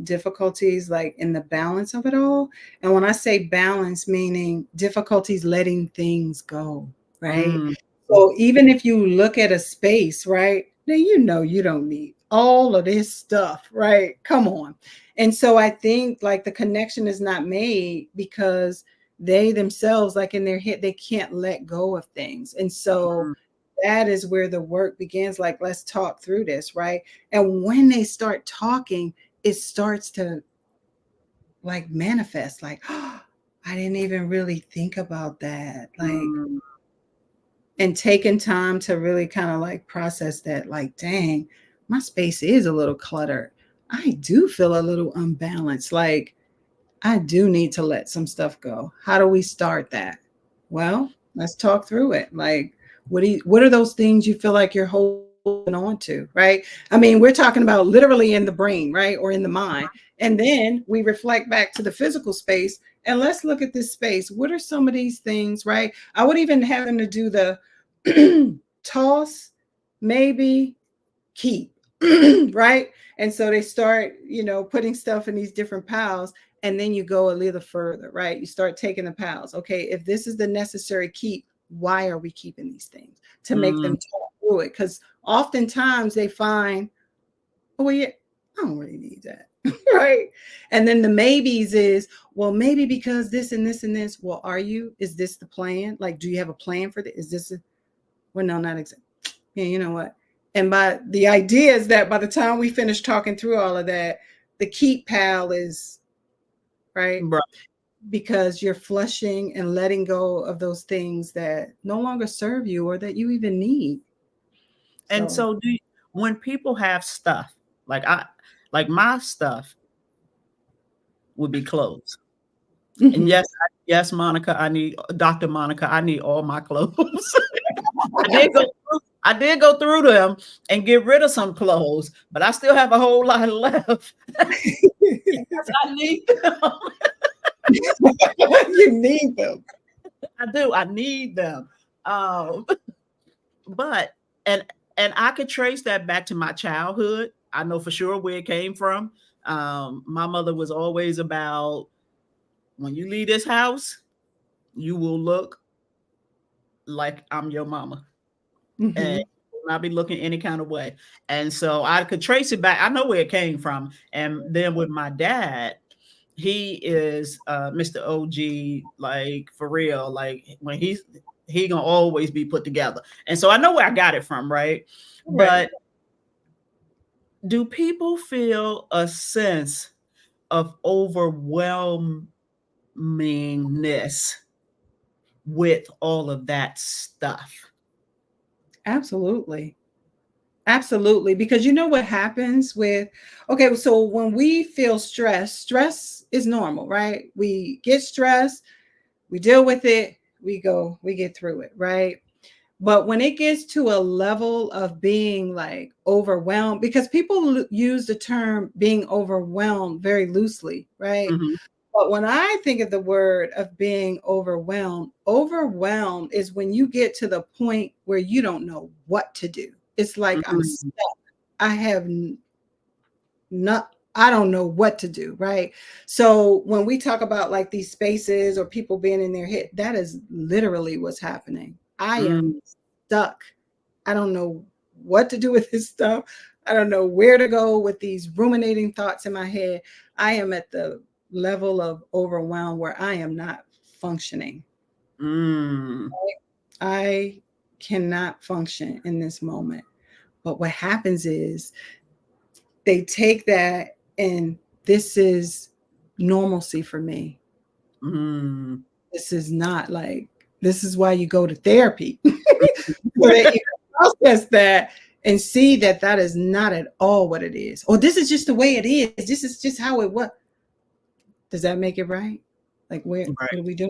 difficulties like in the balance of it all. And when I say balance, meaning difficulties letting things go, right?
Mm,
So even if you look at a space, right, now you know you don't need all of this stuff, right? Come on. And so I think like the connection is not made because they themselves, like in their head, they can't let go of things. And so
mm,
that is where the work begins. Like, let's talk through this, right? And when they start talking, it starts to like manifest, like, oh, I didn't even really think about that. Like,
mm.
and taking time to really kind of like process that, like, dang, my space is a little cluttered. I do feel a little unbalanced. Like, I do need to let some stuff go. How do we start that? Well, let's talk through it. Like, what are those things you feel like you're holding on to, right? I mean, we're talking about literally in the brain, right? Or in the mind. And then we reflect back to the physical space and let's look at this space. What are some of these things, right? I would even have them to do the toss, maybe keep, right? And so they start, putting stuff in these different piles. And then you go a little further, right? You start taking the piles. Okay, if this is the necessary keep, why are we keeping these things? To make them
Mm.
talk through it. Because oftentimes they find, oh, well, yeah, I don't really need that. Right. And then the maybes is, well, maybe because this and this and this. Well, are you? Is this the plan? Like, do you have a plan for this? Is this well, no, not exactly. Yeah, you know what? And by the idea is that by the time we finish talking through all of that, the keep pal is right,
Right.
because you're flushing and letting go of those things that no longer serve you or that you even need.
And
So,
so when people have stuff, like my stuff would be clothes. And
mhm.
yes, Monica, Dr. Monica, I need all my clothes. I did go through them and get rid of some clothes, but I still have a whole lot left because I need them.
You need them.
I do. I need them. Um, but and and I could trace that back to my childhood. I know for sure where it came from. My mother was always about, when you leave this house, you will look like I'm your mama, and
Mhm.
will not be looking any kind of way. And so I could trace it back. I know where it came from. And then with my dad, he is Mr. OG, like for real. Like when he gonna always be put together. And so I know where I got it from, right?
Right.
But do people feel a sense of overwhelmingness with all of that stuff?
Absolutely. Absolutely. Because you know what happens with, okay, so when we feel stress is normal, right? We get stressed, we deal with it, we get through it, right? But when it gets to a level of being like overwhelmed, because people use the term being overwhelmed very loosely, right?
Mhm,
But when I think of the word of being overwhelmed is when you get to the point where you don't know what to do. It's like I'm
mhm,
stuck. I have not, I don't know what to do, right? So when we talk about like these spaces or people being in their head, that is literally what's happening. I
mm,
am stuck. I don't know what to do with this stuff. I don't know where to go with these ruminating thoughts in my head. I am at the level of overwhelm where I am not functioning.
mm,
I cannot function in this moment. But what happens is they take that and this is normalcy for me.
mm.
This is not like, this is why you go to therapy. So that you can process that and see that that is not at all what it is. Or this is just the way it is. This is just how it was. Does that make it right? Like, what
Right.
are we doing?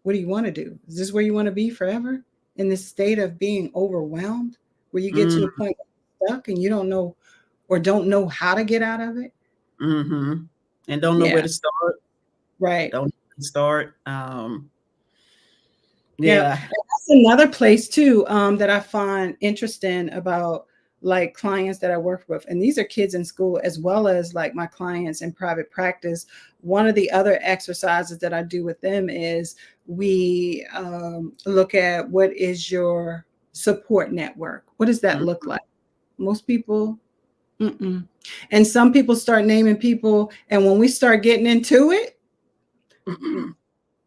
What do you want to do? Is this where you want to be forever? In this state of being overwhelmed, where you get to
Mm,
the point where you're stuck and you don't know or don't know how to get out of it?
mhm. And don't know where
Yeah,
to start.
right.
Don't know where to start.
Yeah, and
Yeah.
that's another place too, that I find interesting about like clients that I work with. And these are kids in school as well as like my clients in private practice. One of the other exercises that I do with them is we look at what is your support network? What does that
Mm,
look like? Most people, mm-mm. And some people start naming people. And when we start getting into it,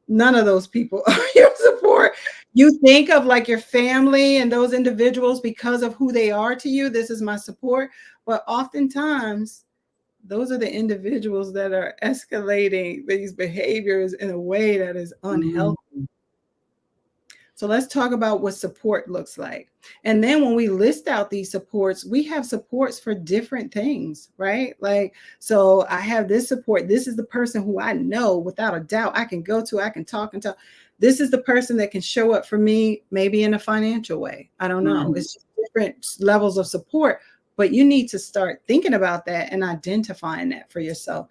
none of those people are your support. You think of like your family and those individuals because of who they are to you. This is my support. But oftentimes, those are the individuals that are escalating these behaviors in a way that is
mm,
unhealthy. So let's talk about what support looks like. And then when we list out these supports, we have supports for different things, right? Like, so I have this support. This is the person who I know without a doubt I can go to, I can talk and talk. This is the person that can show up for me, maybe in a financial way. I don't know.
mhm,
It's just different levels of support, but you need to start thinking about that and identifying that for yourself.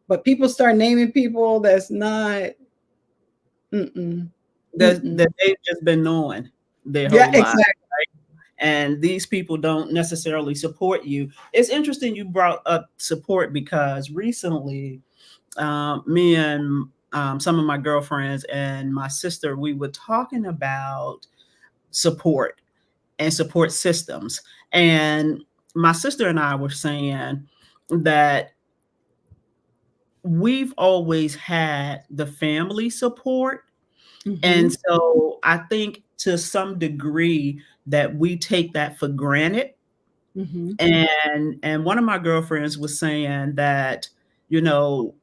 But people start naming people that's not, mm-mm,
that
mm-mm.
they've just been knowing their
Yeah,
whole life.
exactly.
And these people don't necessarily support you. It's interesting you brought up support because recently, me and some of my girlfriends and my sister, we were talking about support and support systems. And my sister and I were saying that we've always had the family support. And
Mhm,
so I think to some degree that we take that for granted.
mhm,
And one of my girlfriends was saying that, you know,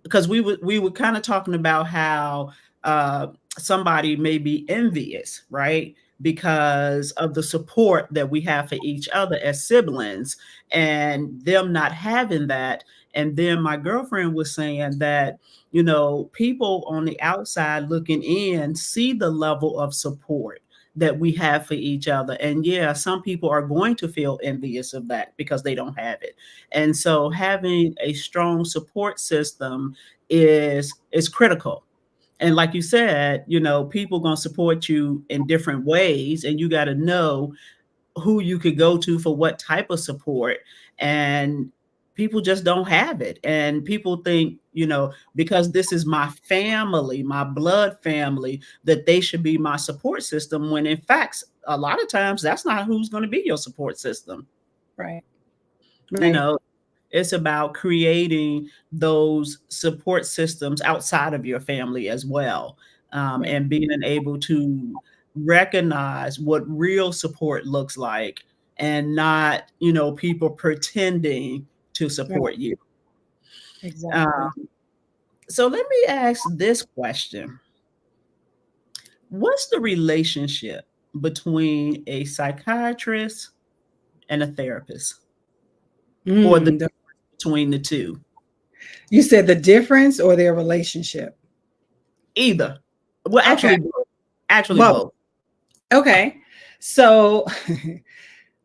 because we were kind of talking about how uh, somebody may be envious, right? Because of the support that we have for each other as siblings and them not having that. And then my girlfriend was saying that, you know, people on the outside looking in see the level of support that we have for each other. And yeah, some people are going to feel envious of that because they don't have it. And so having a strong support system is critical. And like you said, you know, people going to support you in different ways and you got to know who you could go to for what type of support. And people just don't have it. And people think, you know, because this is my family, my blood family, that they should be my support system, when in fact a lot of times that's not who's going to be your support system.
right,
You
right.
know, It's about creating those support systems outside of your family as well,
Right.
and being able to recognize what real support looks like, and not, people pretending to
Right.
support you.
Exactly.
Um, so let me ask this question. What's the relationship between a psychiatrist and a therapist, or the
Mm,
difference between the two?
you said the difference or their relationship?
Either. Well,
Okay.
actually both. Actually
Well,
both.
okay. So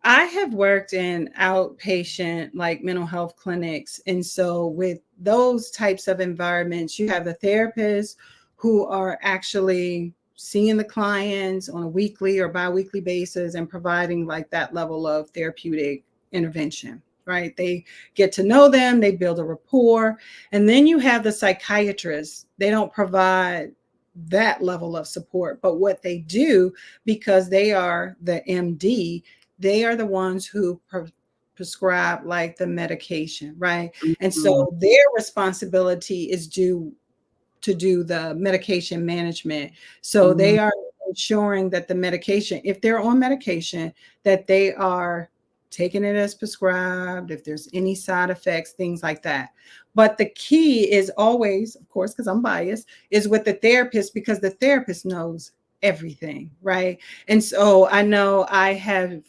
I have worked in outpatient, like mental health clinics. And so, with those types of environments, you have the therapists who are actually seeing the clients on a weekly or biweekly basis and providing like that level of therapeutic intervention, right? They get to know them, they build a rapport. And then you have the psychiatrists, they don't provide that level of support, but what they do, because they are the MD, they are the ones who prescribe like the medication, right? And
Mhm,
so their responsibility is to do the medication management. So
mhm,
they are ensuring that the medication, if they're on medication, that they are taking it as prescribed, if there's any side effects, things like that. But the key is always, of course, because I'm biased, is with the therapist, because the therapist knows everything, right? And so I know I have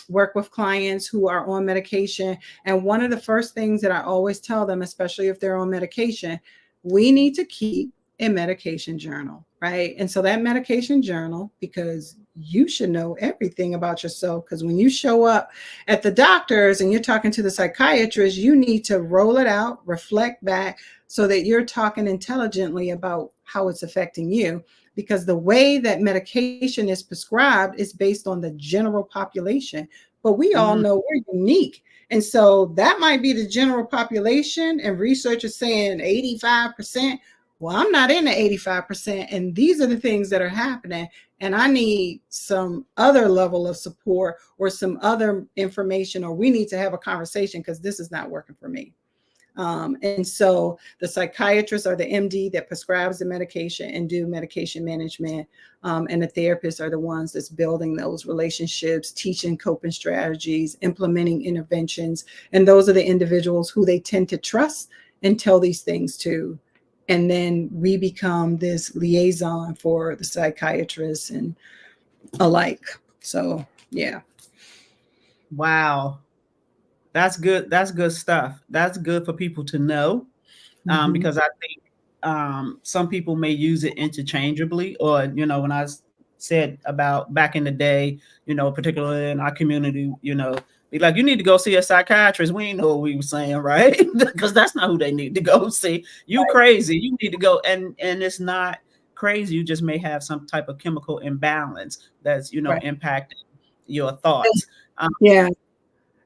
worked with clients who are on medication. And one of the first things that I always tell them, especially if they're on medication, we need to keep a medication journal, right? And so that medication journal, because you should know everything about yourself, because when you show up at the doctor's and you're talking to the psychiatrist, you need to roll it out, reflect back, so that you're talking intelligently about how it's affecting you. Because the way that medication is prescribed is based on the general population, but we all
mhm.
know we're unique. And so that might be the general population, and research is saying 85%. Well, I'm not in the 85%, and these are the things that are happening. And I need some other level of support or some other information, or we need to have a conversation because this is not working for me. And so the psychiatrists are the MD that prescribes the medication and do medication management. And the therapists are the ones that's building those relationships, teaching coping strategies, implementing interventions. And those are the individuals who they tend to trust and tell these things to. And then we become this liaison for the psychiatrists and alike. So, yeah.
Wow. That's good. That's good stuff. That's good for people to know,
Mhm.
because I think, some people may use it interchangeably, or, when said about back in the day, particularly in our community, be like, you need to go see a psychiatrist. We ain't know what we were saying, right? Because that's not who they need to go see. You crazy. You need to go, and it's not crazy. You just may have some type of chemical imbalance that's,
Right.
impacting your thoughts. Um,
Yeah.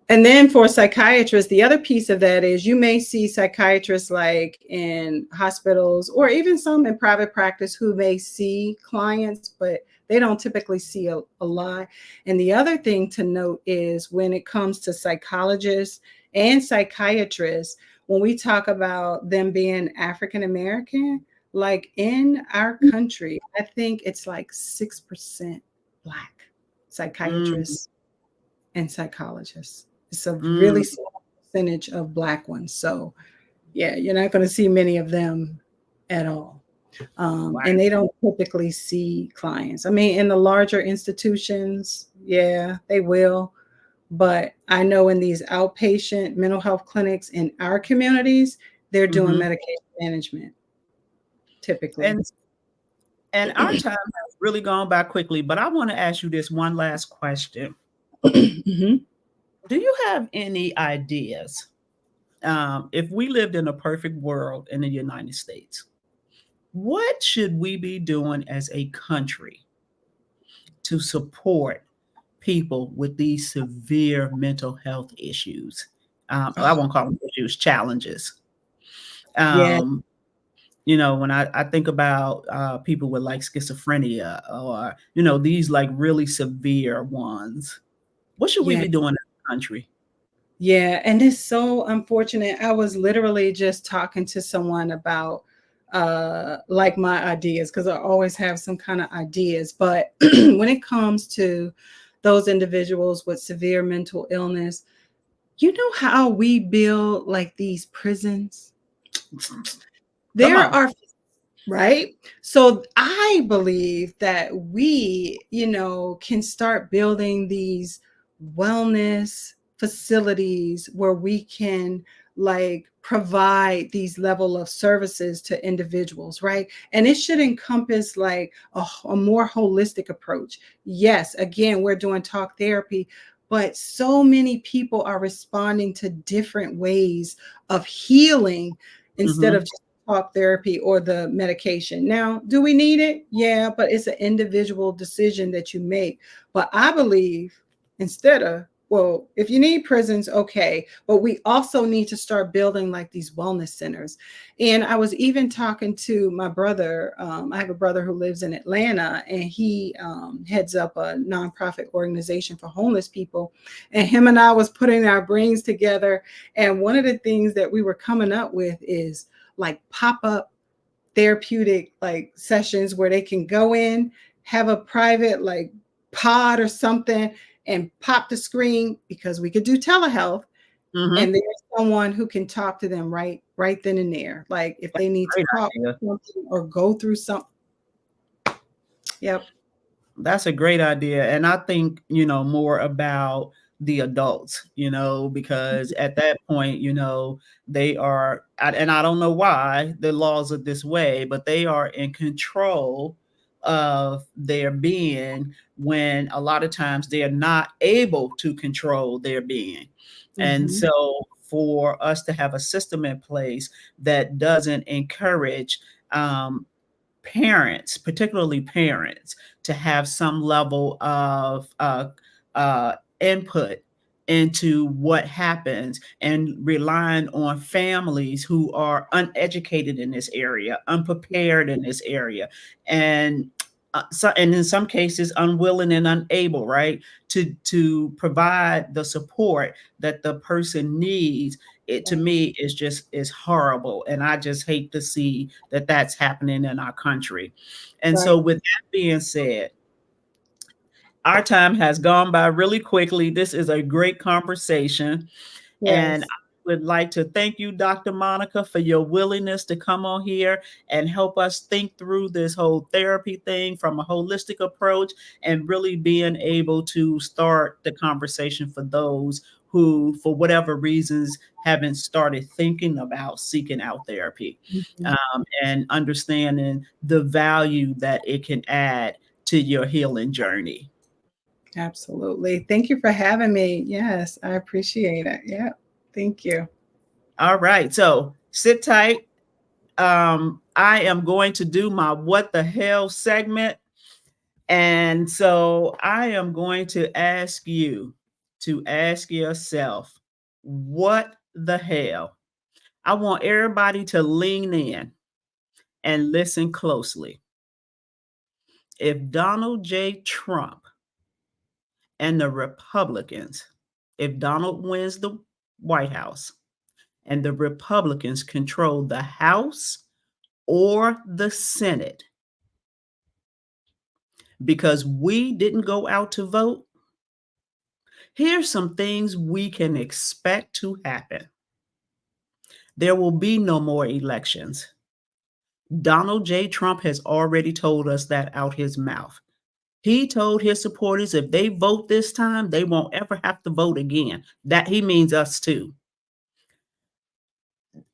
And then for psychiatrists, the other piece of that is you may see psychiatrists like in hospitals or even some in private practice who may see clients, but they don't typically see a lot. And the other thing to note is when it comes to psychologists and psychiatrists, when we talk about them being African American, like in our country, I think it's like 6% Black
mm,
psychiatrists and psychologists. It's a
mm,
really small percentage of Black ones. So, yeah, you're not going to see many of them at all.
wow.
And they don't typically see clients. I mean, in the larger institutions, yeah, they will. But I know in these outpatient mental health clinics in our communities, they're doing
Mhm.
medication management typically.
And our time has really gone by quickly, but I want to ask you this one last question.
Mhm.
Do you have any ideas, if we lived in a perfect world in the United States, what should we be doing as a country to support people with these severe mental health issues? I
Oh,
won't call them issues, challenges.
yeah,
Um, when I think about, people with like schizophrenia, or, these like really severe ones, what should we
yeah.
be doing as a country?
Yeah, and it's so unfortunate. I was literally just talking to someone about like my ideas, because I always have some kind of ideas, but when it comes to those individuals with severe mental illness, you know how we build like these prisons?
Come
There
on.
are, right? So I believe that we, can start building these wellness facilities where we can like provide these level of services to individuals, right? And it should encompass like a more holistic approach. Yes, again, we're doing talk therapy, but so many people are responding to different ways of healing instead of
Hmm.
just talk therapy or the medication. Now, do we need it? Yeah, but it's an individual decision that you make. But I believe instead of, well, if you need prisons, okay, but we also need to start building like these wellness centers. And I was even talking to my brother. I have a brother who lives in Atlanta, and he heads up a nonprofit organization for homeless people. And him and I was putting our brains together. And one of the things that we were coming up with is like pop-up therapeutic like sessions where they can go in, have a private like pod or something, and pop the screen, because we could do telehealth,
Hmm.
and there's someone who can talk to them right then and there, like if they need to
Great
talk
idea.
something or go through something. Yep.
That's a great idea. And I think, more about the adults, because at that point, they are, and I don't know why the laws are this way, but they are in control of their being when a lot of times they are not able to control their being. And
Mm-hmm.
so for us to have a system in place that doesn't encourage um, parents, particularly parents, to have some level of input into what happens and relying on families who are uneducated in this area, unprepared in this area, and and in some cases unwilling and unable, right, to provide the support that the person needs. It to me is horrible, and I just hate to see that that's happening in our country. And
Right.
so, with that being said, our time has gone by really quickly. This is a great conversation. And I
Yes.
would like to thank you, Dr. Monica, for your willingness to come on here and help us think through this whole therapy thing from a holistic approach and really being able to start the conversation for those who, for whatever reasons, haven't started thinking about seeking out therapy,
Mhm.
and understanding the value that it can add to your healing journey.
Absolutely. Thank you for having me. Yes, I appreciate it. Yeah. Thank you.
All right. So sit tight. I am going to do my what the hell segment. And so I am going to ask you to ask yourself, what the hell? I want everybody to lean in and listen closely. If Donald J. Trump and the Republicans, if Donald wins the White House and the Republicans control the House or the Senate, because we didn't go out to vote, here's some things we can expect to happen. There will be no more elections. Donald J. Trump has already told us that out his mouth. He told his supporters if they vote this time, they won't ever have to vote again. That he means us too.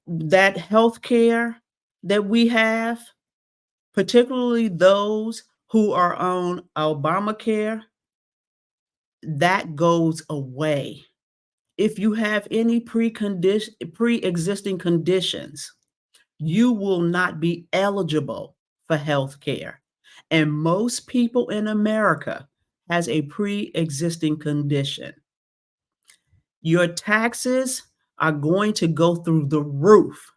That health care that we have, particularly those who are on Obamacare, that goes away. If you have any pre-existing conditions, you will not be eligible for health care. And most people in America has a pre-existing condition. Your taxes are going to go through the roof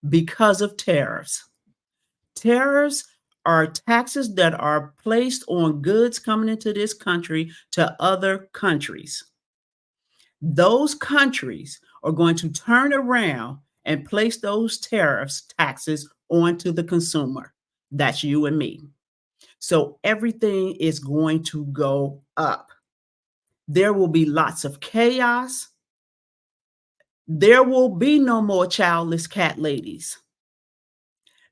because of tariffs. Tariffs are taxes that are placed on goods coming into this country to other countries. those countries are going to turn around and place those tariffs, taxes onto the consumer. That's you and me. So everything is going to go up. There will be lots of chaos. There will be no more childless cat ladies,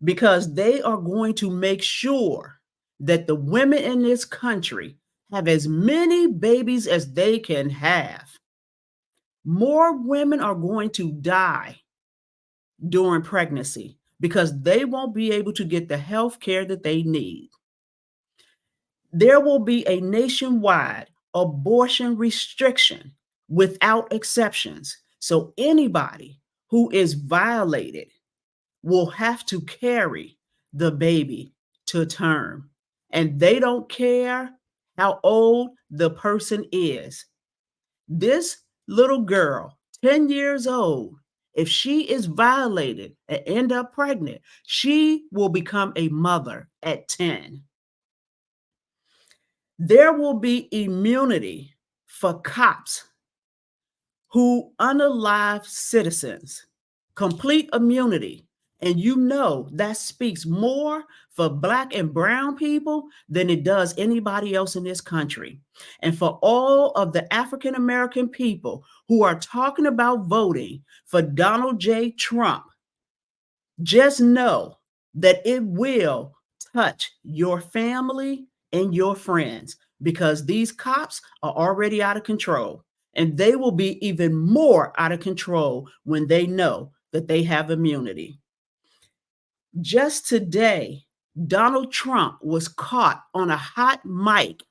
because they are going to make sure that the women in this country have as many babies as they can have. More women are going to die during pregnancy because they won't be able to get the health care that they need. There will be a nationwide abortion restriction without exceptions. So anybody who is violated will have to carry the baby to term. And they don't care how old the person is. This little girl, 10 years old, if she is violated and end up pregnant, she will become a mother at 10. There will be immunity for cops who unalive citizens, complete immunity. And you know that speaks more for Black and brown people than it does anybody else in this country. And for all of the African American people who are talking about voting for Donald J. Trump, just know that it will touch your family and your friends, because these cops are already out of control, and they will be even more out of control when they know that they have immunity. Just today, Donald Trump was caught on a hot mic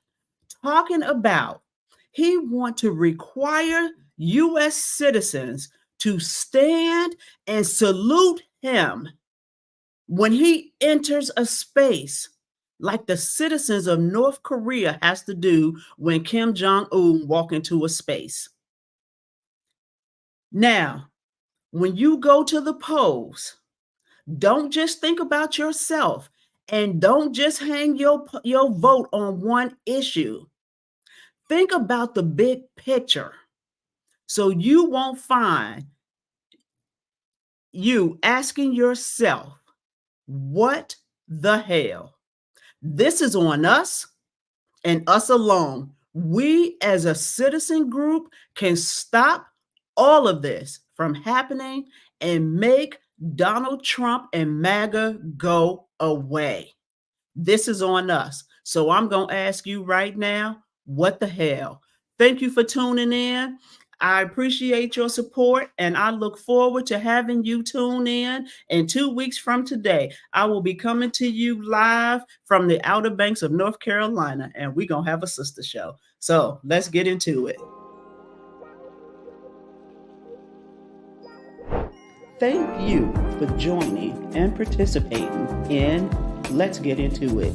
talking about he wants to require U.S. citizens to stand and salute him when he enters a space, like the citizens of North Korea has to do when Kim Jong-un walk into a space. Now, when you go to the polls, don't just think about yourself, and don't just hang your vote on one issue. Think about the big picture, so you won't find you asking yourself, what the hell? This is on us and us alone. We as a citizen group can stop all of this from happening and make Donald Trump and MAGA go away. This is on us. So I'm going to ask you right now, what the hell? Thank you for tuning in. I appreciate your support, and I look forward to having you tune in 2 weeks from today. I will be coming to you live from the Outer Banks of North Carolina, and we're going to have a sister show. So let's get into it. Thank you for joining and participating in Let's Get Into It.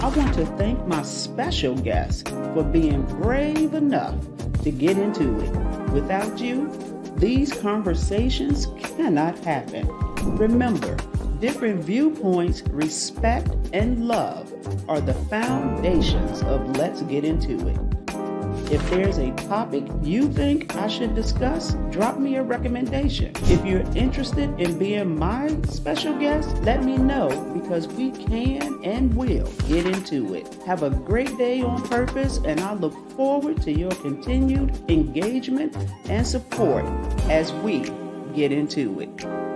I want to thank my special guest for being brave enough to get into it. Without you, these conversations cannot happen. Remember, different viewpoints, respect, and love are the foundations of Let's Get Into It. If there's a topic you think I should discuss, drop me a recommendation. If you're interested in being my special guest, let me know, because we can and will get into it. Have a great day on purpose, and I look forward to your continued engagement and support as we get into it.